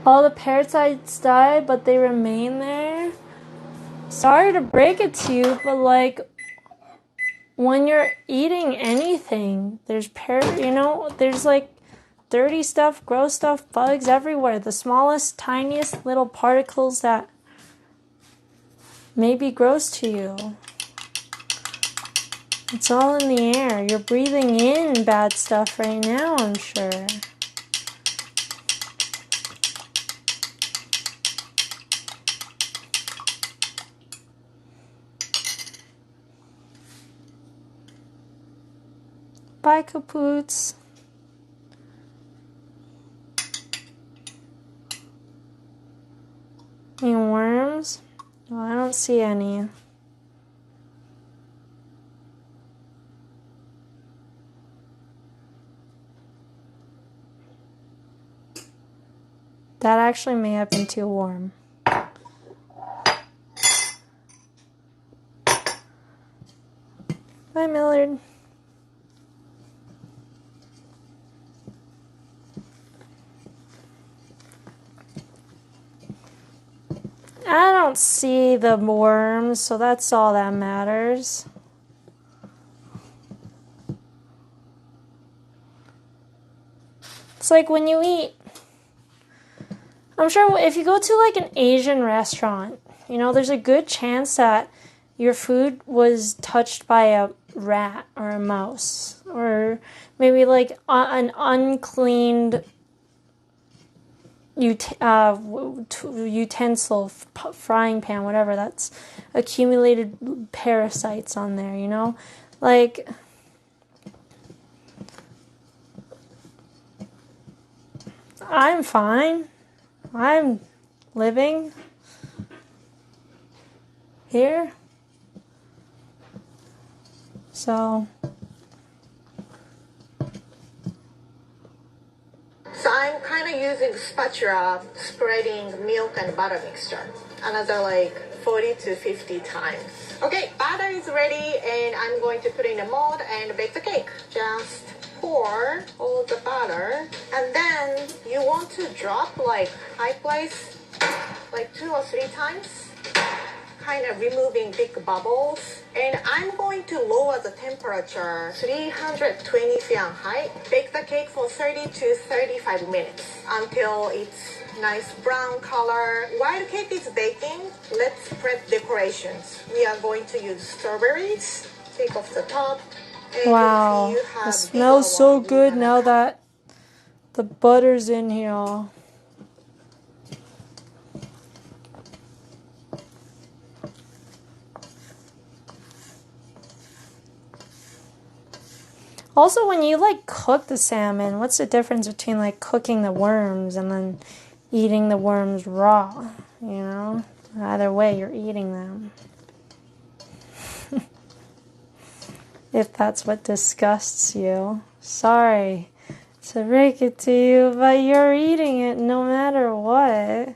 All the parasites died, but they remain there. Sorry to break it to you, but like, when you're eating anything, there's there's like dirty stuff, gross stuff, bugs everywhere. The smallest, tiniest little particles that may be gross to you. It's all in the air. You're breathing in bad stuff right now, I'm sure. Bye, Kapoots. Any worms? No, I don't see any. That actually may have been too warm. Bye, Millard. I don't see the worms, so that's all that matters. It's like when you eat. I'm sure if you go to like an Asian restaurant, there's a good chance that your food was touched by a rat or a mouse. Or maybe like an uncleaned utensil, frying pan, whatever, that's accumulated parasites on there, Like, I'm fine. I'm living here. So I'm kind of using spatula, spreading milk and butter mixture. Another like 40 to 50 times. Okay, batter is ready and I'm going to put in a mold and bake the cake. Just pour all the batter and then you want to drop like high place like 2 or 3 times. Kind of removing big bubbles. And I'm going to lower the temperature 320 Fahrenheit. Bake the cake for 30 to 35 minutes until it's nice brown color. While the cake is baking, let's prep decorations. We are going to use strawberries. Take off the top. And wow, it smells so good now that the butter's in here. Also, when you like cook the salmon, what's the difference between like cooking the worms and then eating the worms raw? Either way, you're eating them. If that's what disgusts you. Sorry to break it to you, but you're eating it no matter what.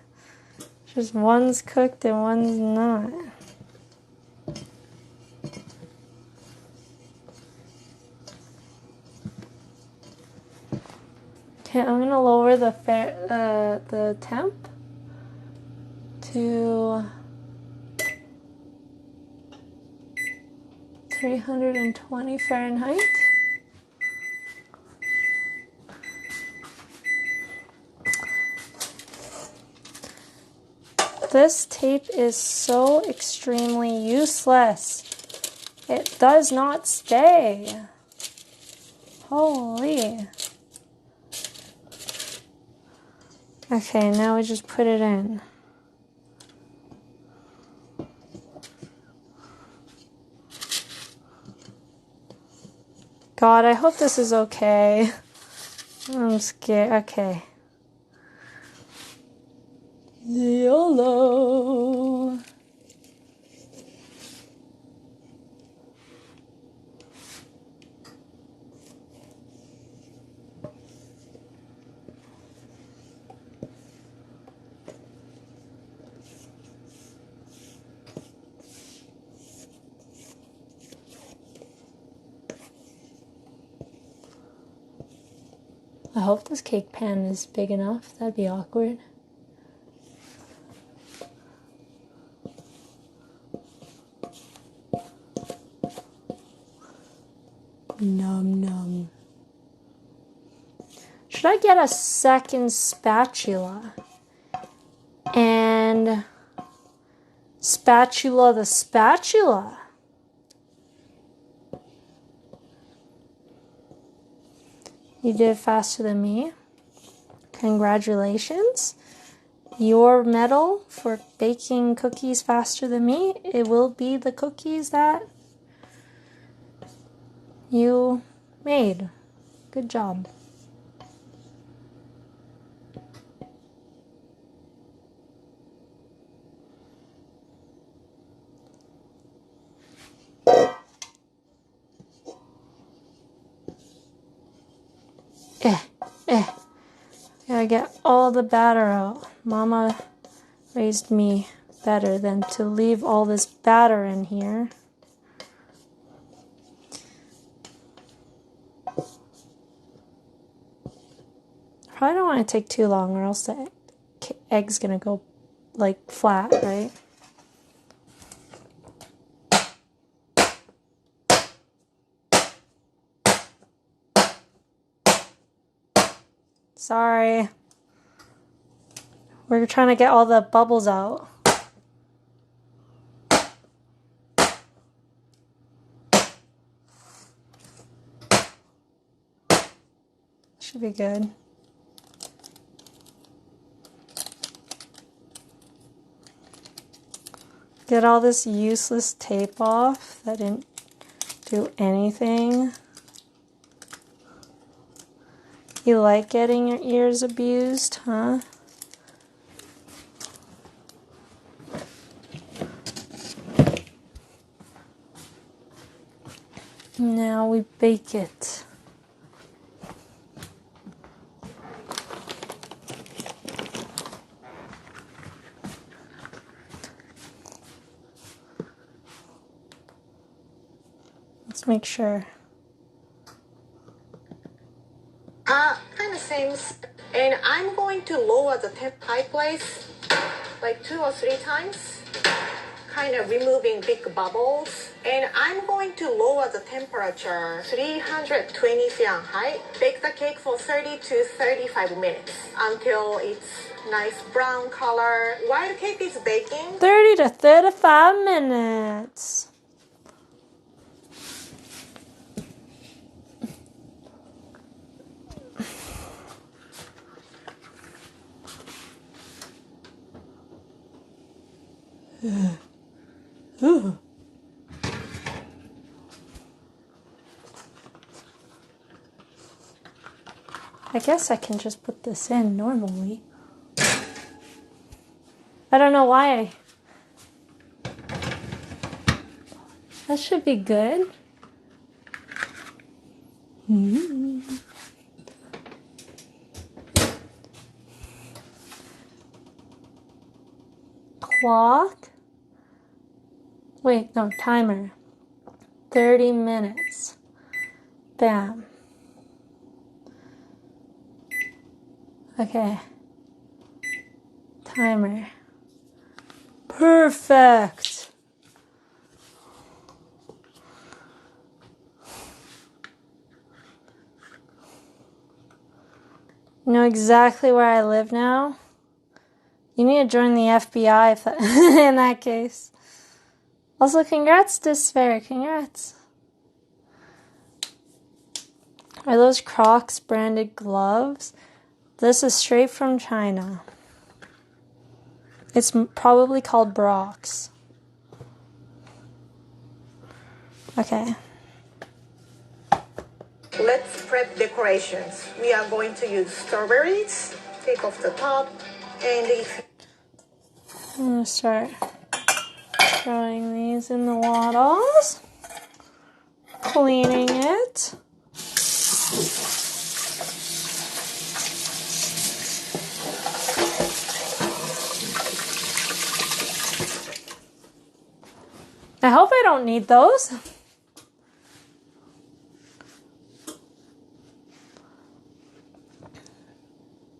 Just one's cooked and one's not. Okay, I'm gonna lower the temp to 320 Fahrenheit. This tape is so extremely useless. It does not stay. Holy. Okay, now we just put it in. God, I hope this is okay. I'm scared. Okay. YOLO. I hope this cake pan is big enough. That'd be awkward. Num num. Should I get a second spatula? And spatula the spatula. You did it faster than me. Congratulations. Your medal for baking cookies faster than me, it will be the cookies that you made. Good job. Gotta get all the batter out. Mama raised me better than to leave all this batter in here. Probably don't want to take too long or else the egg's gonna go like flat, right? Sorry. We're trying to get all the bubbles out. Should be good. Get all this useless tape off that didn't do anything. You like getting your ears abused, huh? Now we bake it. Let's make sure. Kind of same. And I'm going to lower the temp high place like 2 or 3 times, kind of removing big bubbles. And I'm going to lower the temperature 320 Fahrenheit. Bake the cake for 30 to 35 minutes until it's nice brown color. While the cake is baking, 30 to 35 minutes. Ooh. I guess I can just put this in normally. I don't know why. That should be good. Mm-hmm. clock. Wait, no, timer. 30 minutes. Bam. Okay. Timer. Perfect. You know exactly where I live now? You need to join the FBI if that, in that case. Also, congrats to Sphere. Congrats. Are those Crocs branded gloves? This is straight from China. It's probably called Brocs. Okay. Let's prep decorations. We are going to use strawberries. Take off the top. And if I'm going to start throwing these in the waddles. Cleaning it. I hope I don't need those.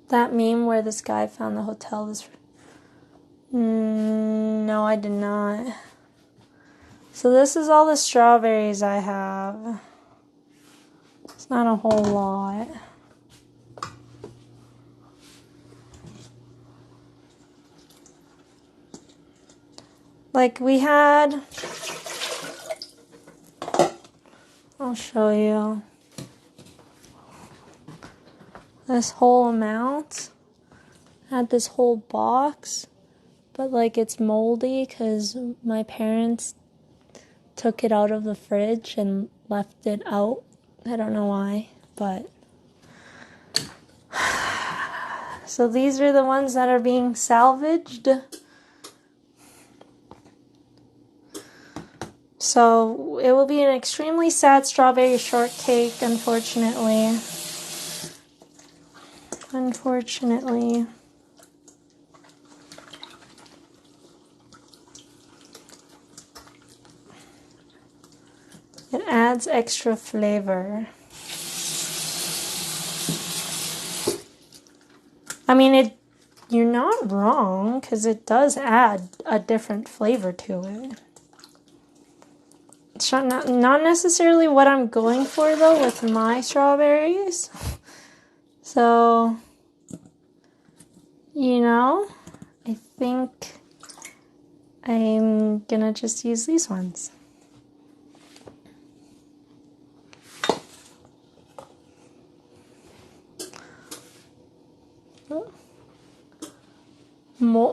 That meme where this guy found the hotel is... No, I did not. So this is all the strawberries I have. It's not a whole lot. Like we had... I'll show you. This whole amount. I had this whole box. But like it's moldy because my parents took it out of the fridge and left it out. I don't know why, but... So these are the ones that are being salvaged. So it will be an extremely sad strawberry shortcake, unfortunately. Unfortunately. It adds extra flavor. I mean, you're not wrong, because it does add a different flavor to it. It's not necessarily what I'm going for, though, with my strawberries. So, you know, I think I'm gonna just use these ones.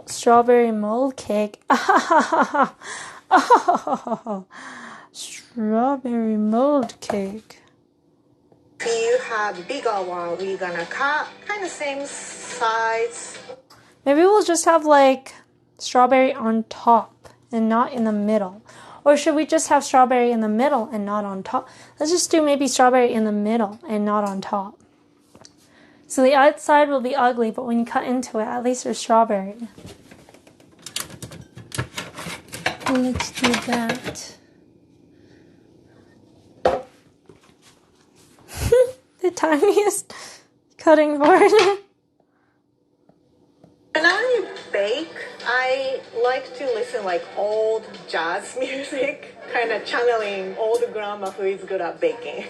Strawberry mold cake. Oh, strawberry mold cake. if you have bigger one, we're gonna cut kind of same size. Maybe we'll just have like strawberry on top and not in the middle. Or should we just have strawberry in the middle and not on top? Let's just do maybe strawberry in the middle and not on top. So the outside will be ugly, but when you cut into it, at least there's strawberry. Let's do that. The tiniest cutting board. When I bake, I like to listen like old jazz music, kind of channeling old grandma who is good at baking.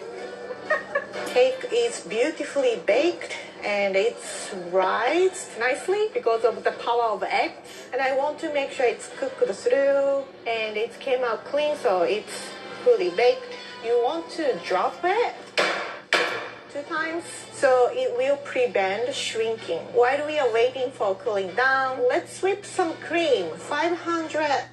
Cake is beautifully baked and it's rised nicely because of the power of eggs. And I want to make sure it's cooked through and it came out clean, so it's fully baked. You want to drop it 2 times so it will prevent shrinking. While we are waiting for cooling down, let's whip some cream. 500.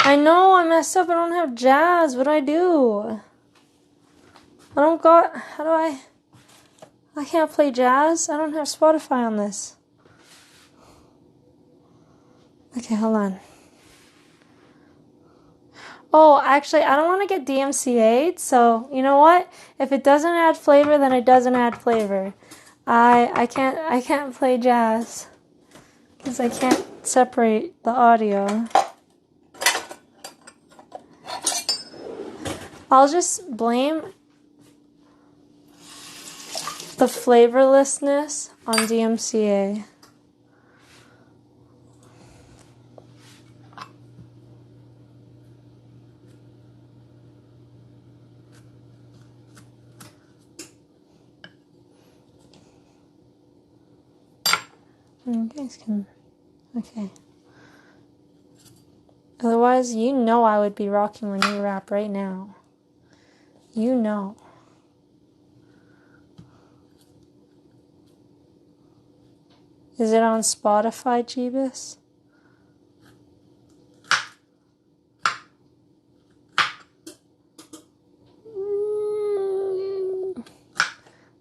I know I messed up. I don't have jazz. What do I do? How do I can't play jazz. I don't have Spotify on this. Okay, hold on. Oh, actually, I don't want to get DMCA'd, so you know what? If it doesn't add flavor, then it doesn't add flavor. I can't play jazz because I can't separate the audio. I'll just blame the flavorlessness on DMCA. You guys can, okay. Otherwise, you know I would be rocking my new rap right now. You know. Is it on Spotify, Jeebus?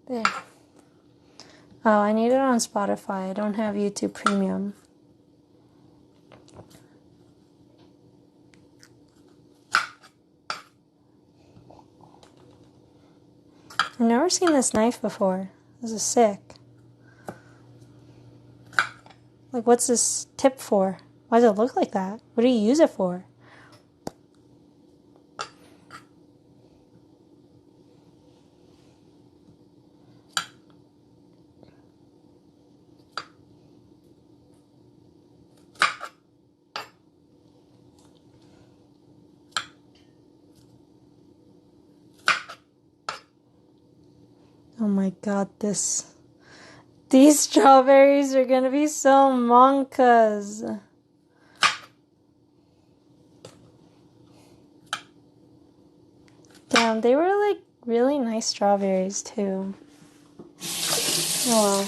There. Oh, I need it on Spotify. I don't have YouTube Premium. I've never seen this knife before. This is sick. Like, what's this tip for? Why does it look like that? What do you use it for? Oh my god, these strawberries are gonna be so monkas. Damn, they were like really nice strawberries too. Oh well.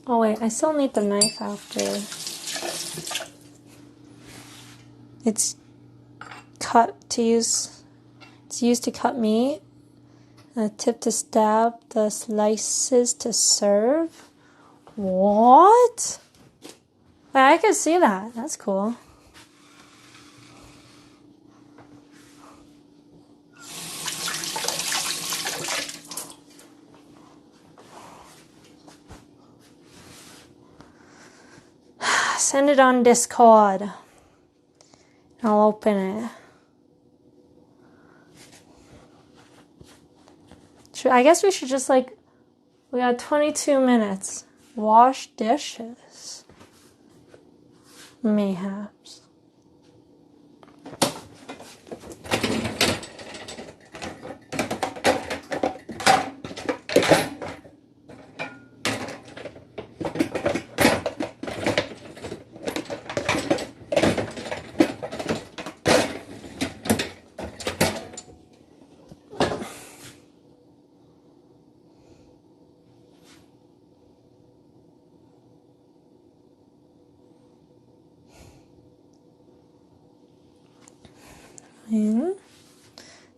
Oh wait, I still need the knife after. It's used to cut meat. A tip to stab, the slices to serve. What? Wait, I could see that. That's cool. Send it on Discord. I'll open it. I guess we should just we got 22 minutes. Wash dishes. Mayhaps.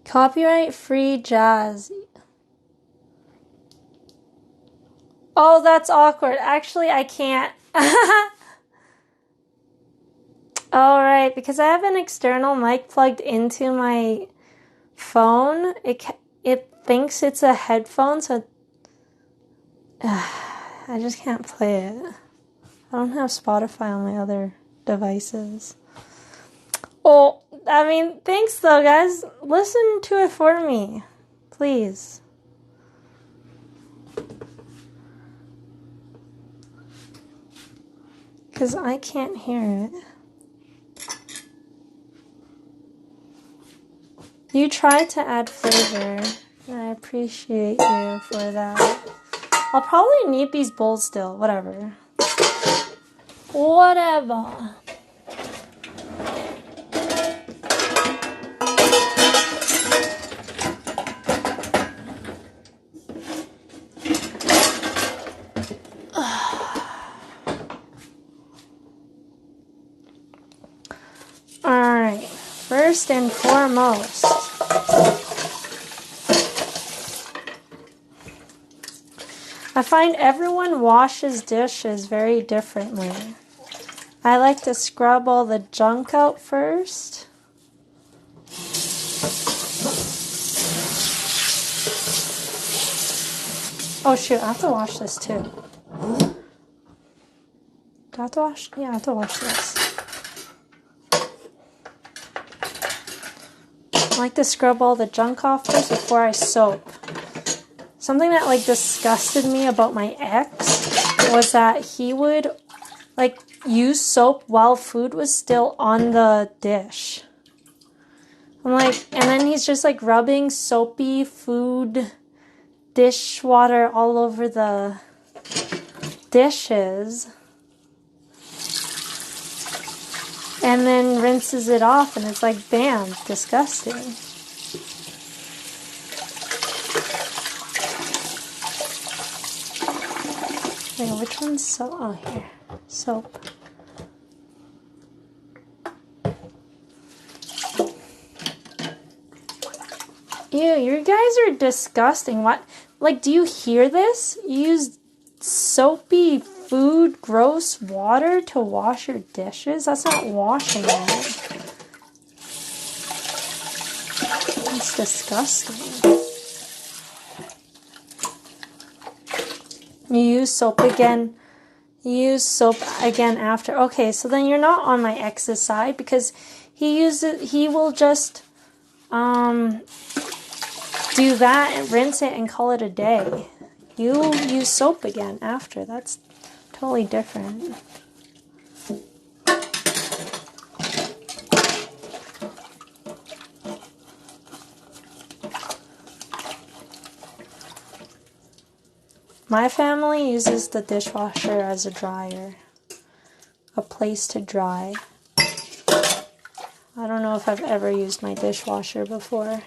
Copyright free jazz. Oh, that's awkward. Actually, I can't. Alright, because I have an external mic plugged into my phone, it thinks it's a headphone, so I just can't play it. I don't have Spotify on my other devices. Oh, I mean, thanks though, guys. Listen to it for me, please. Because I can't hear it. You tried to add flavor, and I appreciate you for that. I'll probably need these bowls still. Whatever. Whatever. Alright. First and foremost, I find everyone washes dishes very differently. I like to scrub all the junk out first. Oh shoot, I have to wash this too. Do I have to wash? Yeah, I have to wash this. I like to scrub all the junk off first before I soap. Something that like disgusted me about my ex was that he would like use soap while food was still on the dish. I'm like, and then he's just like rubbing soapy food dishwater all over the dishes. And then rinses it off and it's like, bam, disgusting. Wait, which one's soap? Oh, here. Soap. Ew, you guys are disgusting. What? Like, do you hear this? You use soapy food, gross water to wash your dishes? That's not washing it. That's disgusting. You use soap again. You use soap again after. Okay, so then you're not on my ex's side because he will just do that and rinse it and call it a day. You use soap again after. That's totally different. My family uses the dishwasher as a dryer, a place to dry. I don't know if I've ever used my dishwasher before.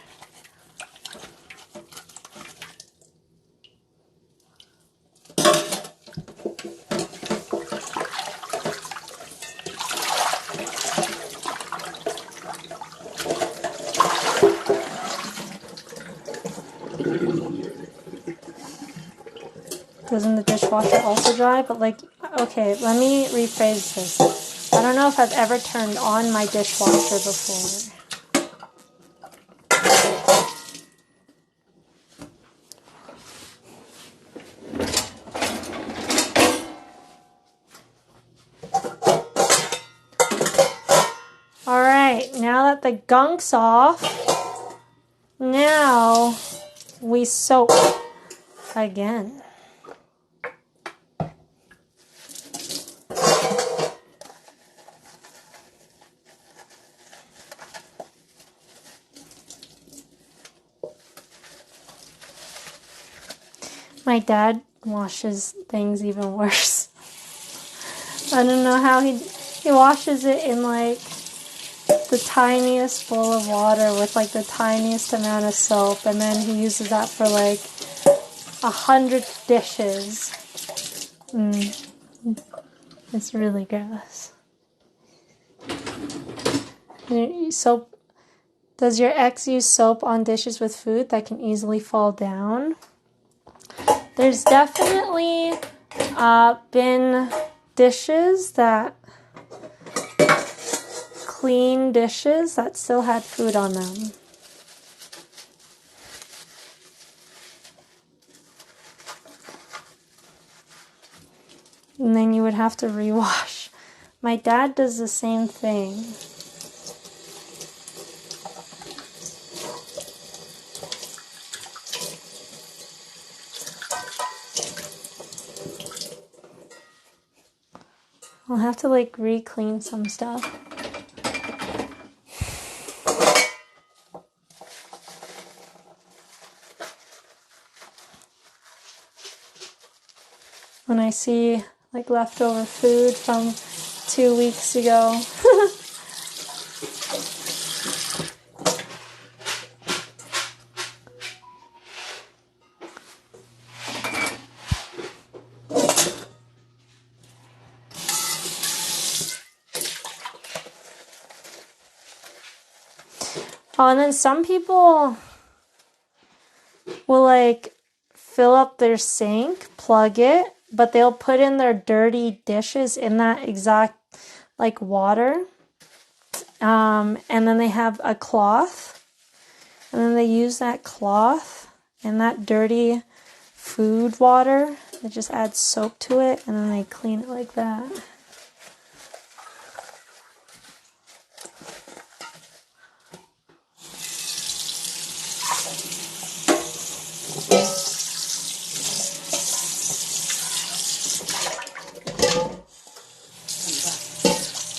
Doesn't the dishwasher also dry? But like, okay, let me rephrase this. I don't know if I've ever turned on my dishwasher before. Alright, now that the gunk's off, now we soap again. My dad washes things even worse. I don't know how he washes it in like the tiniest bowl of water with like the tiniest amount of soap, and then he uses that for like 100 dishes. It's really gross. Soap. Does your ex use soap on dishes with food that can easily fall down? There's definitely been dishes that clean dishes that still had food on them. And then you would have to rewash. My dad does the same thing. I'll have to like re-clean some stuff. When I see like leftover food from 2 weeks ago. Oh, and then some people will like fill up their sink, plug it, but they'll put in their dirty dishes in that exact like water. And then they have a cloth, and then they use that cloth and that dirty food water. They just add soap to it and then they clean it like that.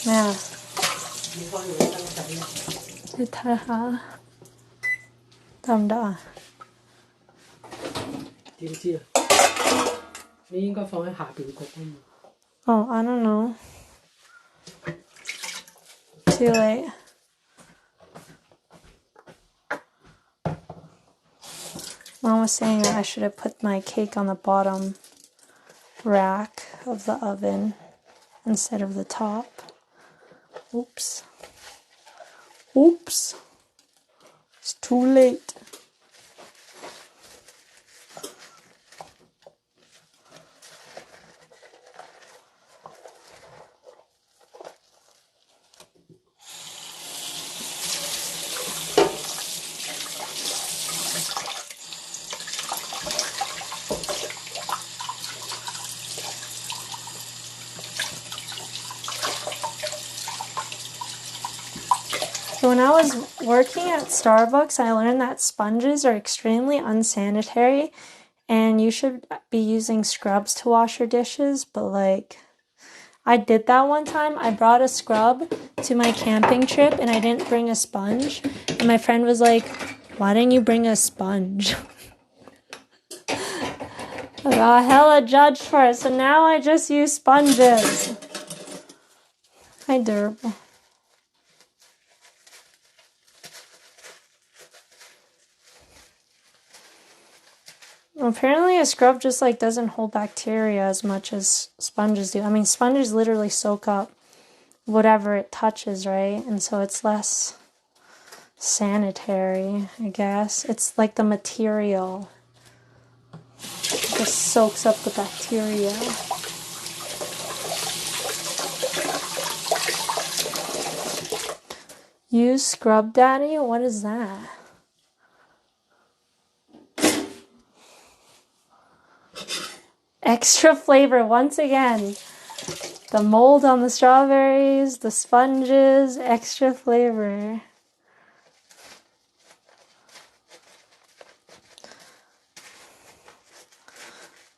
Yeah. 你睇下得唔得啊？點知啊？你應該放喺下邊焗啊嘛。Oh, I don't know. Too late. Mom was saying that I should have put my cake on the bottom rack of the oven instead of the top. Oops. Oops. It's too late. So when I was working at Starbucks, I learned that sponges are extremely unsanitary and you should be using scrubs to wash your dishes, but like I did that one time. I brought a scrub to my camping trip and I didn't bring a sponge. And my friend was like, "Why didn't you bring a sponge?" I got hella judged for it, so now I just use sponges. Hi, Derb. Apparently a scrub just like doesn't hold bacteria as much as sponges do. I mean, sponges literally soak up whatever it touches, right? And so it's less sanitary, I guess. It's like the material just soaks up the bacteria. Use Scrub Daddy? What is that? Extra flavor once again. The mold on the strawberries, the sponges, extra flavor.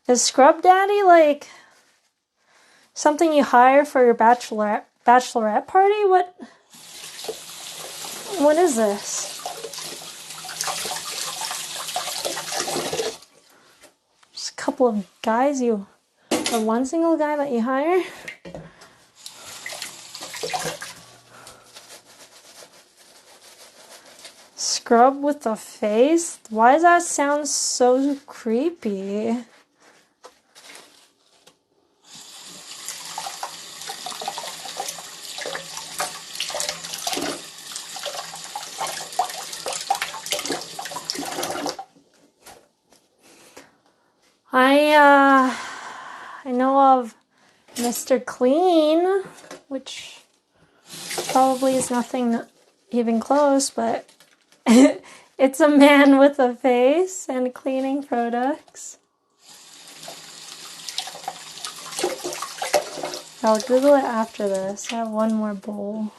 Is Scrub Daddy like something you hire for your bachelorette party? What is this? Just a couple of guys or one single guy that you hire? Scrub with the face? Why does that sound so creepy? I know of Mr. Clean, which probably is nothing even close, but it's a man with a face and cleaning products. I'll Google it after this. I have one more bowl.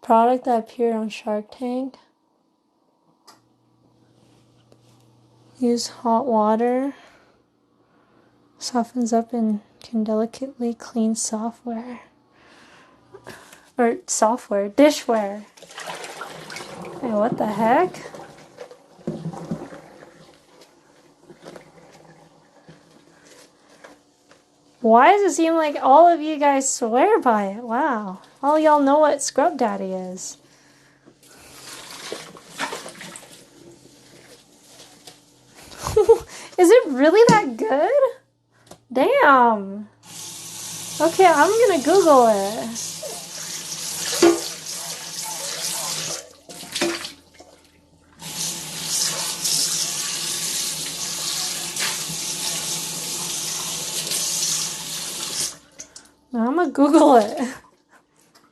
Product that appeared on Shark Tank. Use hot water. Softens up and can delicately clean dishware. Hey, what the heck? Why does it seem like all of you guys swear by it? Wow. All y'all know what Scrub Daddy is. Is it really that good? Damn. Okay, I'm gonna Google it. I'm gonna Google it.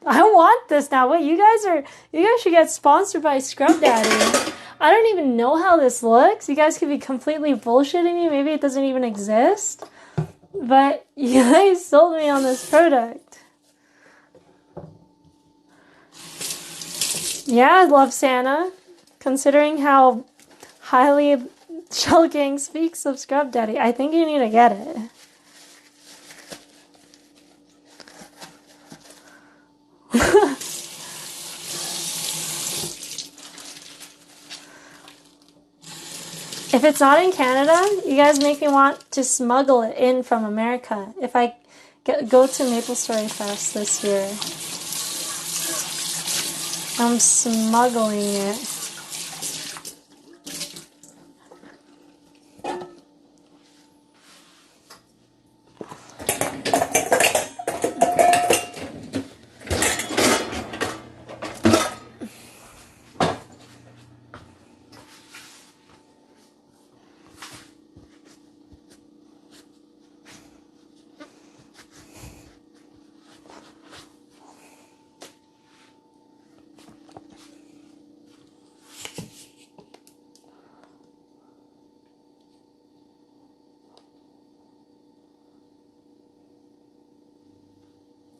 I want this now. Wait, you guys should get sponsored by Scrub Daddy. I don't even know how this looks. You guys could be completely bullshitting me. Maybe it doesn't even exist. But you guys sold me on this product. Yeah, I love Santa. Considering how highly Shell Gang speaks of Scrub Daddy, I think you need to get it. If it's not in Canada, you guys make me want to smuggle it in from America. If I go to MapleStory Fest this year, I'm smuggling it.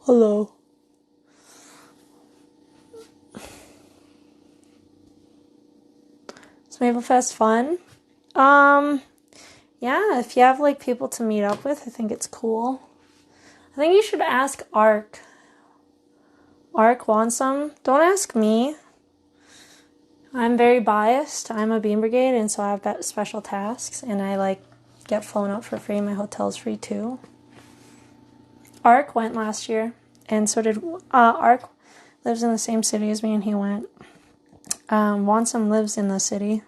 Hello. Is MapleFest fun? Yeah, if you have like people to meet up with, I think it's cool. I think you should ask Ark. Ark wants some. Don't ask me. I'm very biased. I'm a Beam Brigade, and so I have special tasks, and I like get flown out for free. My hotel's free too. Ark went last year, and so did Ark. Lives in the same city as me, and he went. Wansum lives in the city,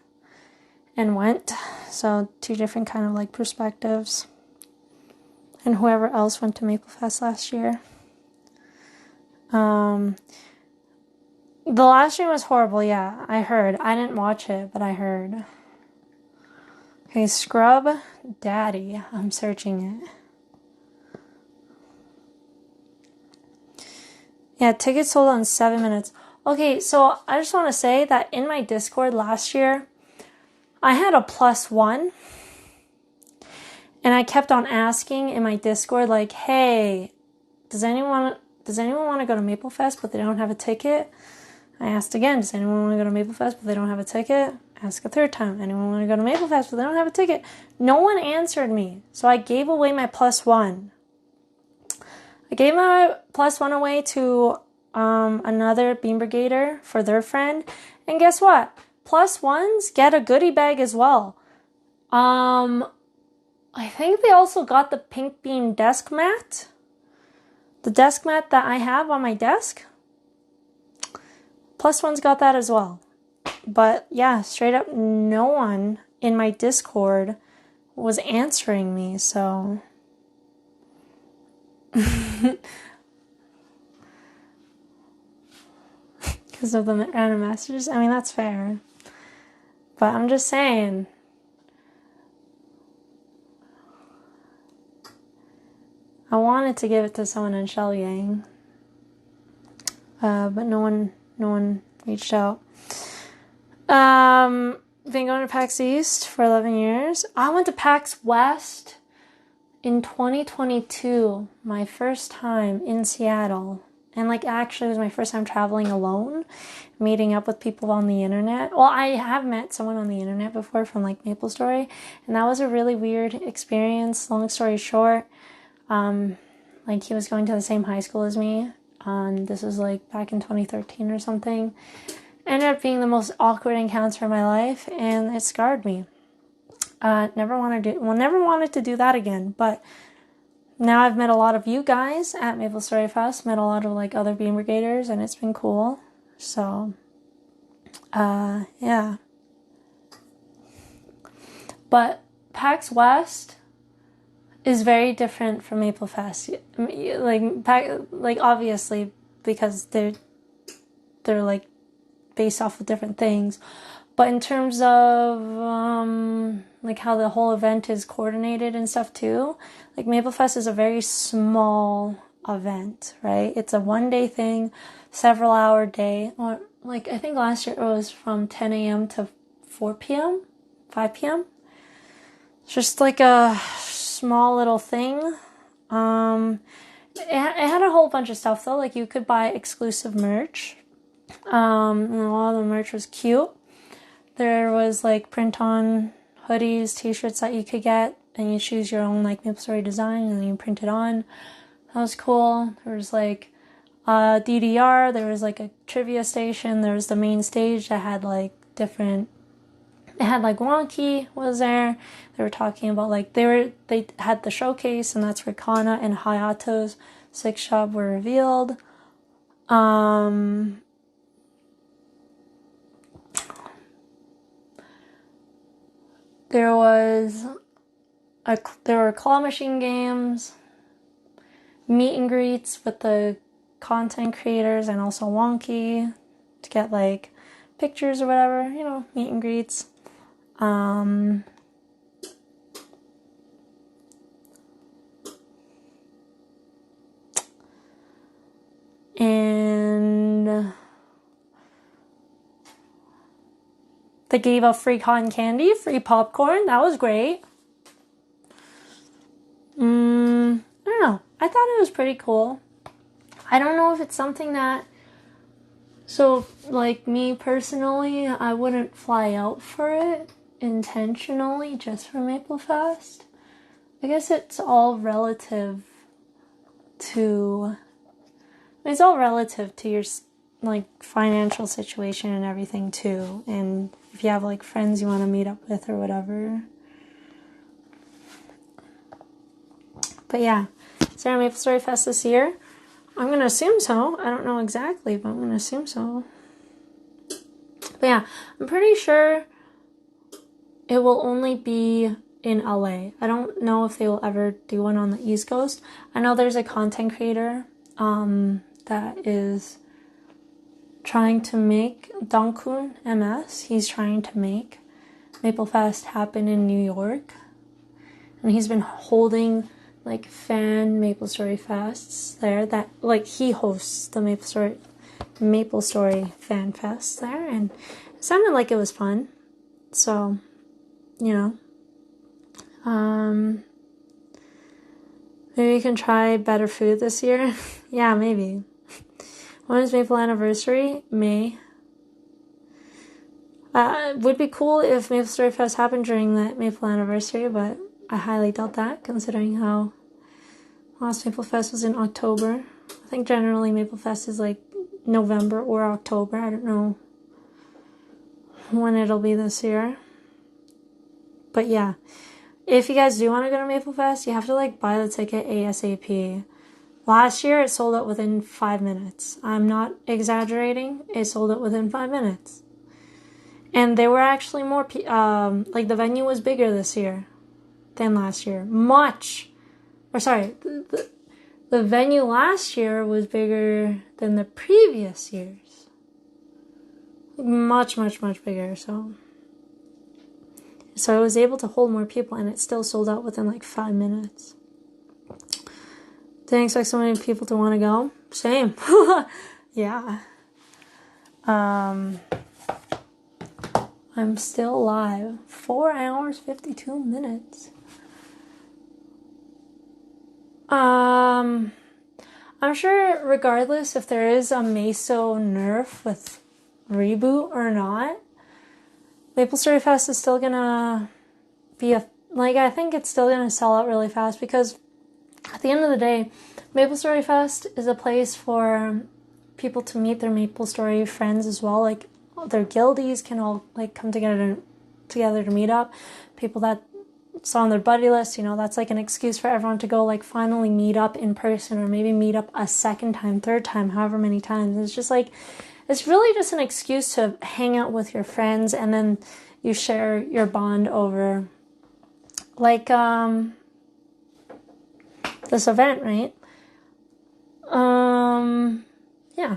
and went. So 2 different kind of like perspectives. And whoever else went to MapleFest last year. The last stream was horrible, yeah. I heard. I didn't watch it, but I heard. Okay, Scrub Daddy. I'm searching it. Yeah, tickets sold out in 7 minutes. Okay, so I just want to say that in my Discord last year, I had a +1. And I kept on asking in my Discord, like, hey, does anyone want to go to MapleFest but they don't have a ticket? I asked again, does anyone want to go to MapleFest but they don't have a ticket? Ask a third time, anyone want to go to MapleFest but they don't have a ticket? No one answered me, so I gave away my +1. I gave my +1 away to another Beam Brigader for their friend, and guess what? +1s get a goodie bag as well. I think they also got the Pink Beam desk mat. The desk mat that I have on my desk. +1s got that as well. But yeah, straight up no one in my Discord was answering me, so... Because of the random messages? I mean, that's fair. But I'm just saying... I wanted to give it to someone in Shell Gang, but no one reached out. Been going to PAX East for 11 years. I went to PAX West in 2022, my first time in Seattle. And like actually it was my first time traveling alone, meeting up with people on the internet. Well, I have met someone on the internet before from like MapleStory, and that was a really weird experience. Long story short, like he was going to the same high school as me. This was like back in 2013 or something. Ended up being the most awkward encounter of my life, and it scarred me. Never wanted to do that again, but now I've met a lot of you guys at MapleStory Fest, met a lot of like other Beam Brigaders, and it's been cool. So, yeah. But PAX West is very different from MapleFest. Like obviously because they're like based off of different things, but in terms of like how the whole event is coordinated and stuff too, like MapleFest is a very small event, right? It's a 1-day thing, several hour day, or like I think last year it was from 10 a.m. to 4 p.m., 5 p.m. Just like a small little thing. It had a whole bunch of stuff though. Like you could buy exclusive merch. And a lot of the merch was cute. There was like print-on hoodies, t-shirts that you could get, and you choose your own like MapleStory design and then you print it on. That was cool. There was like DDR, there was like a trivia station, there was the main stage that had like different, it had like Wonky was there. They were talking about like they had the showcase, and that's where Kana and Hayato's 6 shop were revealed. There were claw machine games, meet and greets with the content creators, and also Wonky to get like pictures or whatever, meet and greets. And they gave out free cotton candy, free popcorn. That was great. I don't know. I thought it was pretty cool. I don't know if it's something that... So, like, me personally, I wouldn't fly out for it intentionally just for MapleFest. I guess it's all relative to... It's all relative to your, like, financial situation and everything, too. And if you have, like, friends you want to meet up with or whatever. But yeah, is there a MapleStory Fest this year? I'm going to assume so. I don't know exactly, but I'm going to assume so. But yeah, I'm pretty sure it will only be in LA. I don't know if they will ever do one on the East Coast. I know there's a content creator that is trying to make, Donkun MS, he's trying to make MapleFest happen in New York. And he's been holding like fan MapleStory Fests there, that like he hosts the MapleStory fan fest there, and it sounded like it was fun. So, maybe we can try better food this year. Yeah, maybe. When is Maple Anniversary? May. Would be cool if MapleStory Fest happened during that Maple Anniversary, but I highly doubt that, considering how last MapleFest was in October. I think generally MapleFest is like November or October. I don't know when it'll be this year. But yeah, if you guys do want to go to MapleFest, you have to like buy the ticket ASAP. Last year it sold out within 5 minutes. I'm not exaggerating. It sold out within 5 minutes. And there were actually more, like the venue was bigger this year than last year. The venue last year was bigger than the previous years. Much, much, much bigger, so it was able to hold more people, and it still sold out within like 5 minutes. Didn't expect so many people to want to go. Same. Yeah. I'm still live. 4 hours, 52 minutes. I'm sure regardless if there is a Meso nerf with reboot or not, MapleStory Fest is still gonna be I think it's still gonna sell out really fast, because at the end of the day, MapleStory Fest is a place for people to meet their MapleStory friends as well. Like, their guildies can all like come together to meet up. People that it's on their buddy list, that's like an excuse for everyone to go like finally meet up in person, or maybe meet up a second time, third time, however many times. It's just like, it's really just an excuse to hang out with your friends, and then you share your bond over like this event, right? Yeah.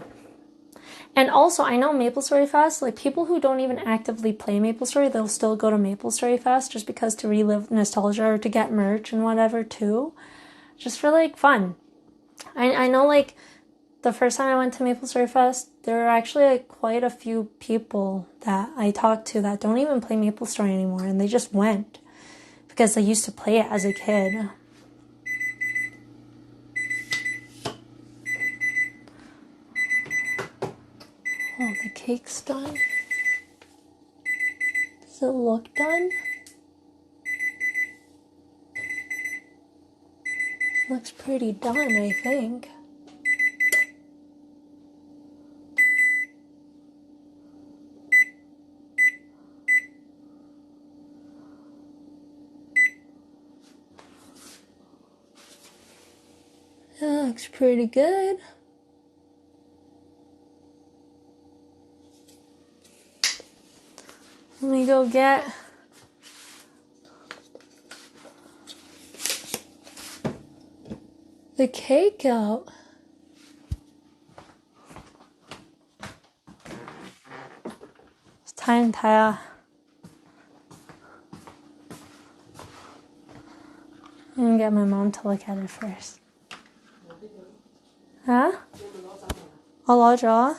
And also, I know MapleStory Fest, like, people who don't even actively play MapleStory, they'll still go to MapleStory Fest just because to relive nostalgia or to get merch and whatever, too. Just for, like, fun. I know, like, the first time I went to MapleStory Fest, there are actually like quite a few people that I talked to that don't even play MapleStory anymore, and they just went because they used to play it as a kid. Oh, the cake's done. Does it look done? Looks pretty done, I think. That looks pretty good. Let me go get the cake out. It's time, Taya. I'm gonna get my mom to look at it first. Huh? 我攞咗。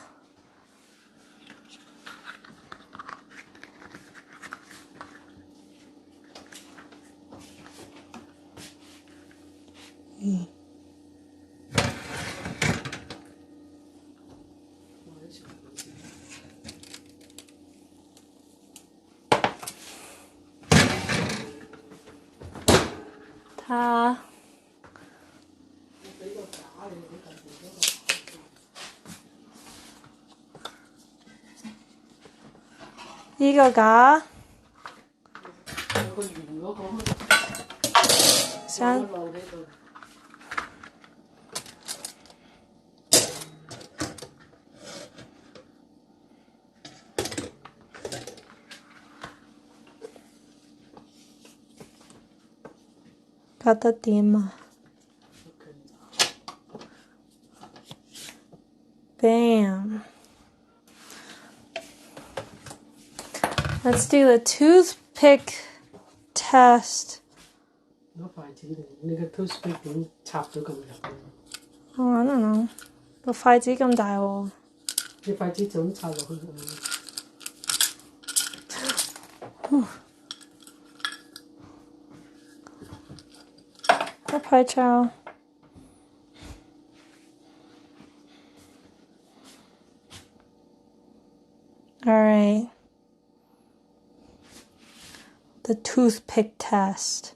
它呢個架想覺得點啊 Bam. Let's do the toothpick test. I don't know. 個筷子咁大喎。啲筷子就咁插落去。Hi, Chow. All right. The toothpick test.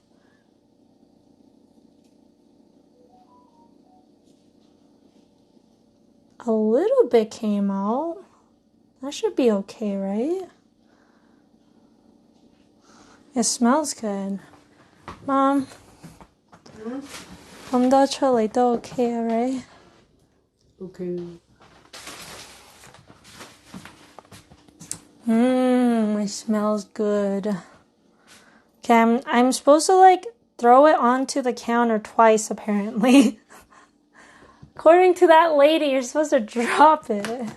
A little bit came out. That should be okay, right? It smells good. Mom, 咁多出嚟都 okay, right? Okay. It smells good. Okay, I'm supposed to like throw it onto the counter twice apparently. According to that lady, you're supposed to drop it.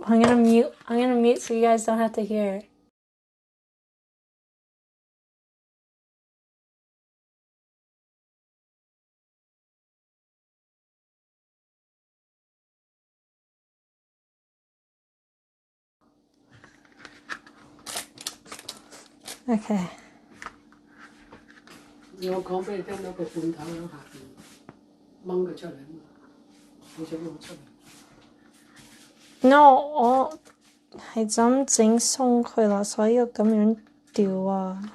I'm gonna mute so you guys don't have to hear it. Okay. 我講俾你聽，有個罐頭喺下邊掹佢出嚟嘛，你想攞出嚟？ No, 我係咁整鬆佢啦，所以要咁樣掉啊。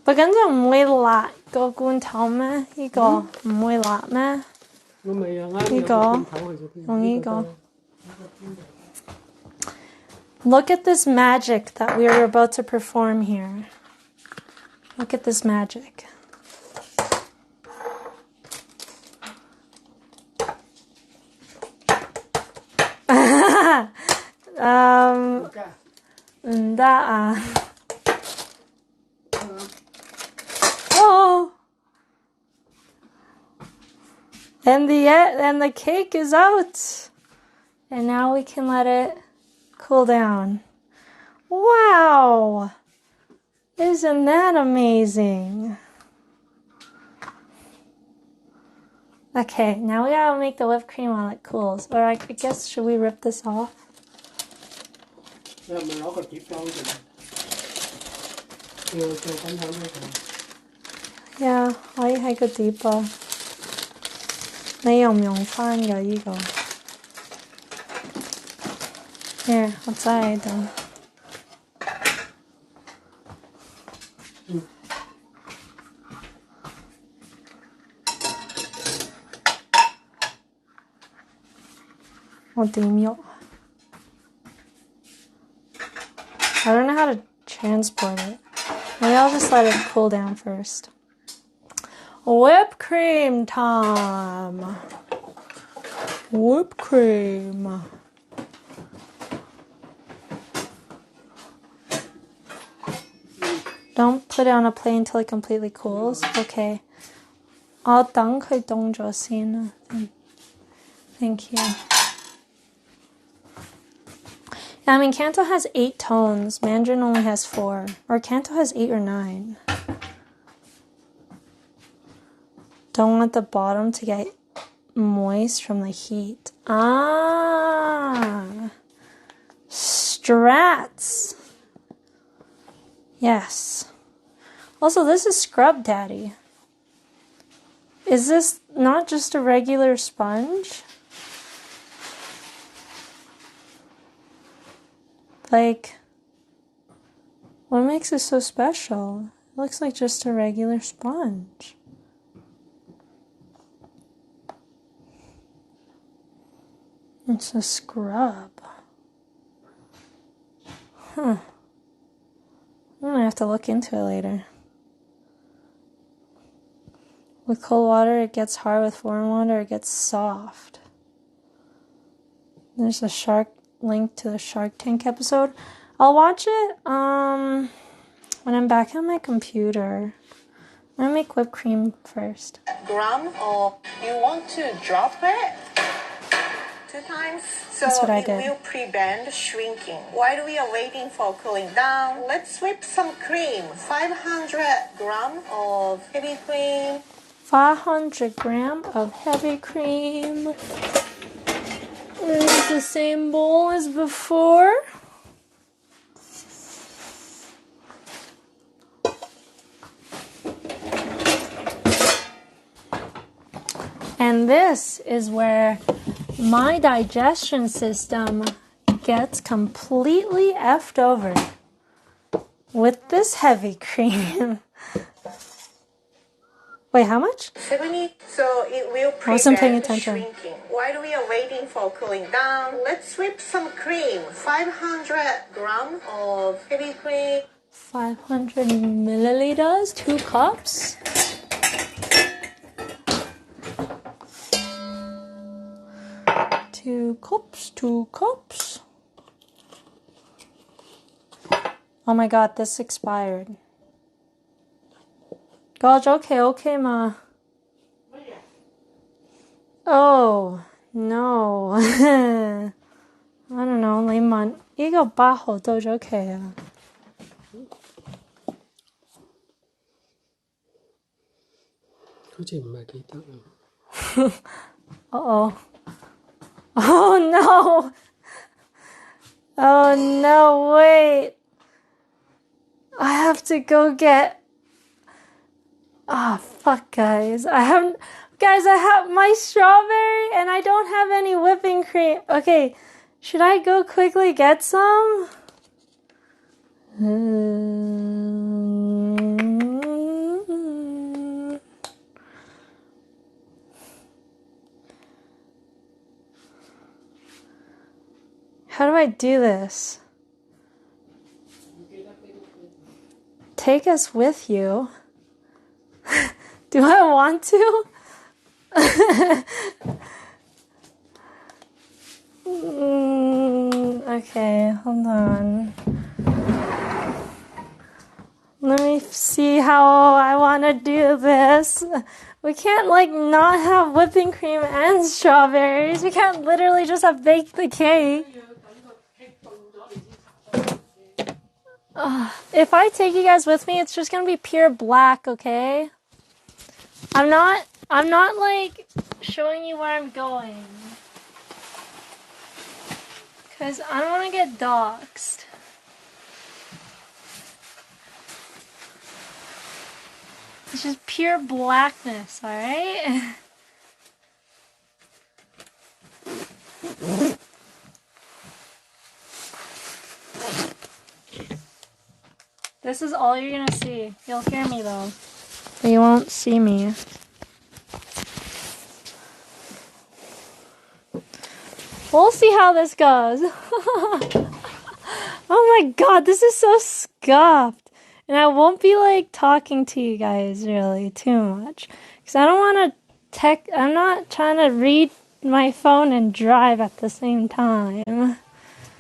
不咁就唔會辣個罐頭咩？呢個唔會辣咩？我未啊，啱呢個用呢個。Look at this magic that we are about to perform here. Look at this magic. And the cake is out. And now we can let it cool down. Wow! Isn't that amazing? Okay, now we gotta make the whipped cream while it cools. Or I guess, should we rip this off? Yeah, 可以喺個碟啊。你用唔用返㗎呢個？ Here， 我揸喺度。我點喐？ I don't know how to transport it. Maybe I'll just let it cool down first. Whipped cream time. Whipped cream. Don't put it on a plate until it completely cools. Okay. 我等佢凍咗先啦。Thank you. I mean, Canto has 8 tones. Mandarin only has 4. Or Canto has 8 or 9. Don't want the bottom to get moist from the heat. Ah! Strats! Yes. Also, this is Scrub Daddy. Is this not just a regular sponge? Like, what makes it so special? It looks like just a regular sponge. It's a scrub. Huh. I'm gonna have to look into it later. With cold water, it gets hard. With warm water, it gets soft. There's a link to the Shark Tank episode. I'll watch it when I'm back on my computer. I'm gonna make whipped cream first. Gram, or you want to drop it 2 times, so That's what I it did. will prevent shrinking. While we are waiting for cooling down, let's whip some cream. 500 grams of heavy cream. 500 grams of heavy cream. It's the same bowl as before. And this is where my digestion system gets completely effed over with this heavy cream. Wait, how much? 70, so it will I wasn't paying prevent attention. shrinking. While we are waiting for cooling down, let's whip some cream. 500 grams of heavy cream. 500 milliliters, 2 cups. Two cups. Oh my god, this expired. God, okay, ma. Oh, no. I don't know, 你問呢個8號到咗期啊 Uh-oh. Oh no! Oh no, wait. I have to go get... Oh, fuck, guys. I have my strawberry and I don't have any whipping cream. Okay, should I go quickly get some? How do I do this? Take us with you. Do I want to? Okay, hold on. Let me me see how I want to do this. We can't, like, not have whipping cream and strawberries. We can't literally just have baked the cake. If I take you guys with me, it's just gonna be pure black, okay? I'm not, like, showing you where I'm going. Because I don't want to get doxxed. It's just pure blackness, alright? This is all you're gonna see. You'll hear me though, but you won't see me. We'll see how this goes. Oh my god, this is so scuffed. And I won't be like talking to you guys really too much. Because I don't want to I'm not trying to read my phone and drive at the same time.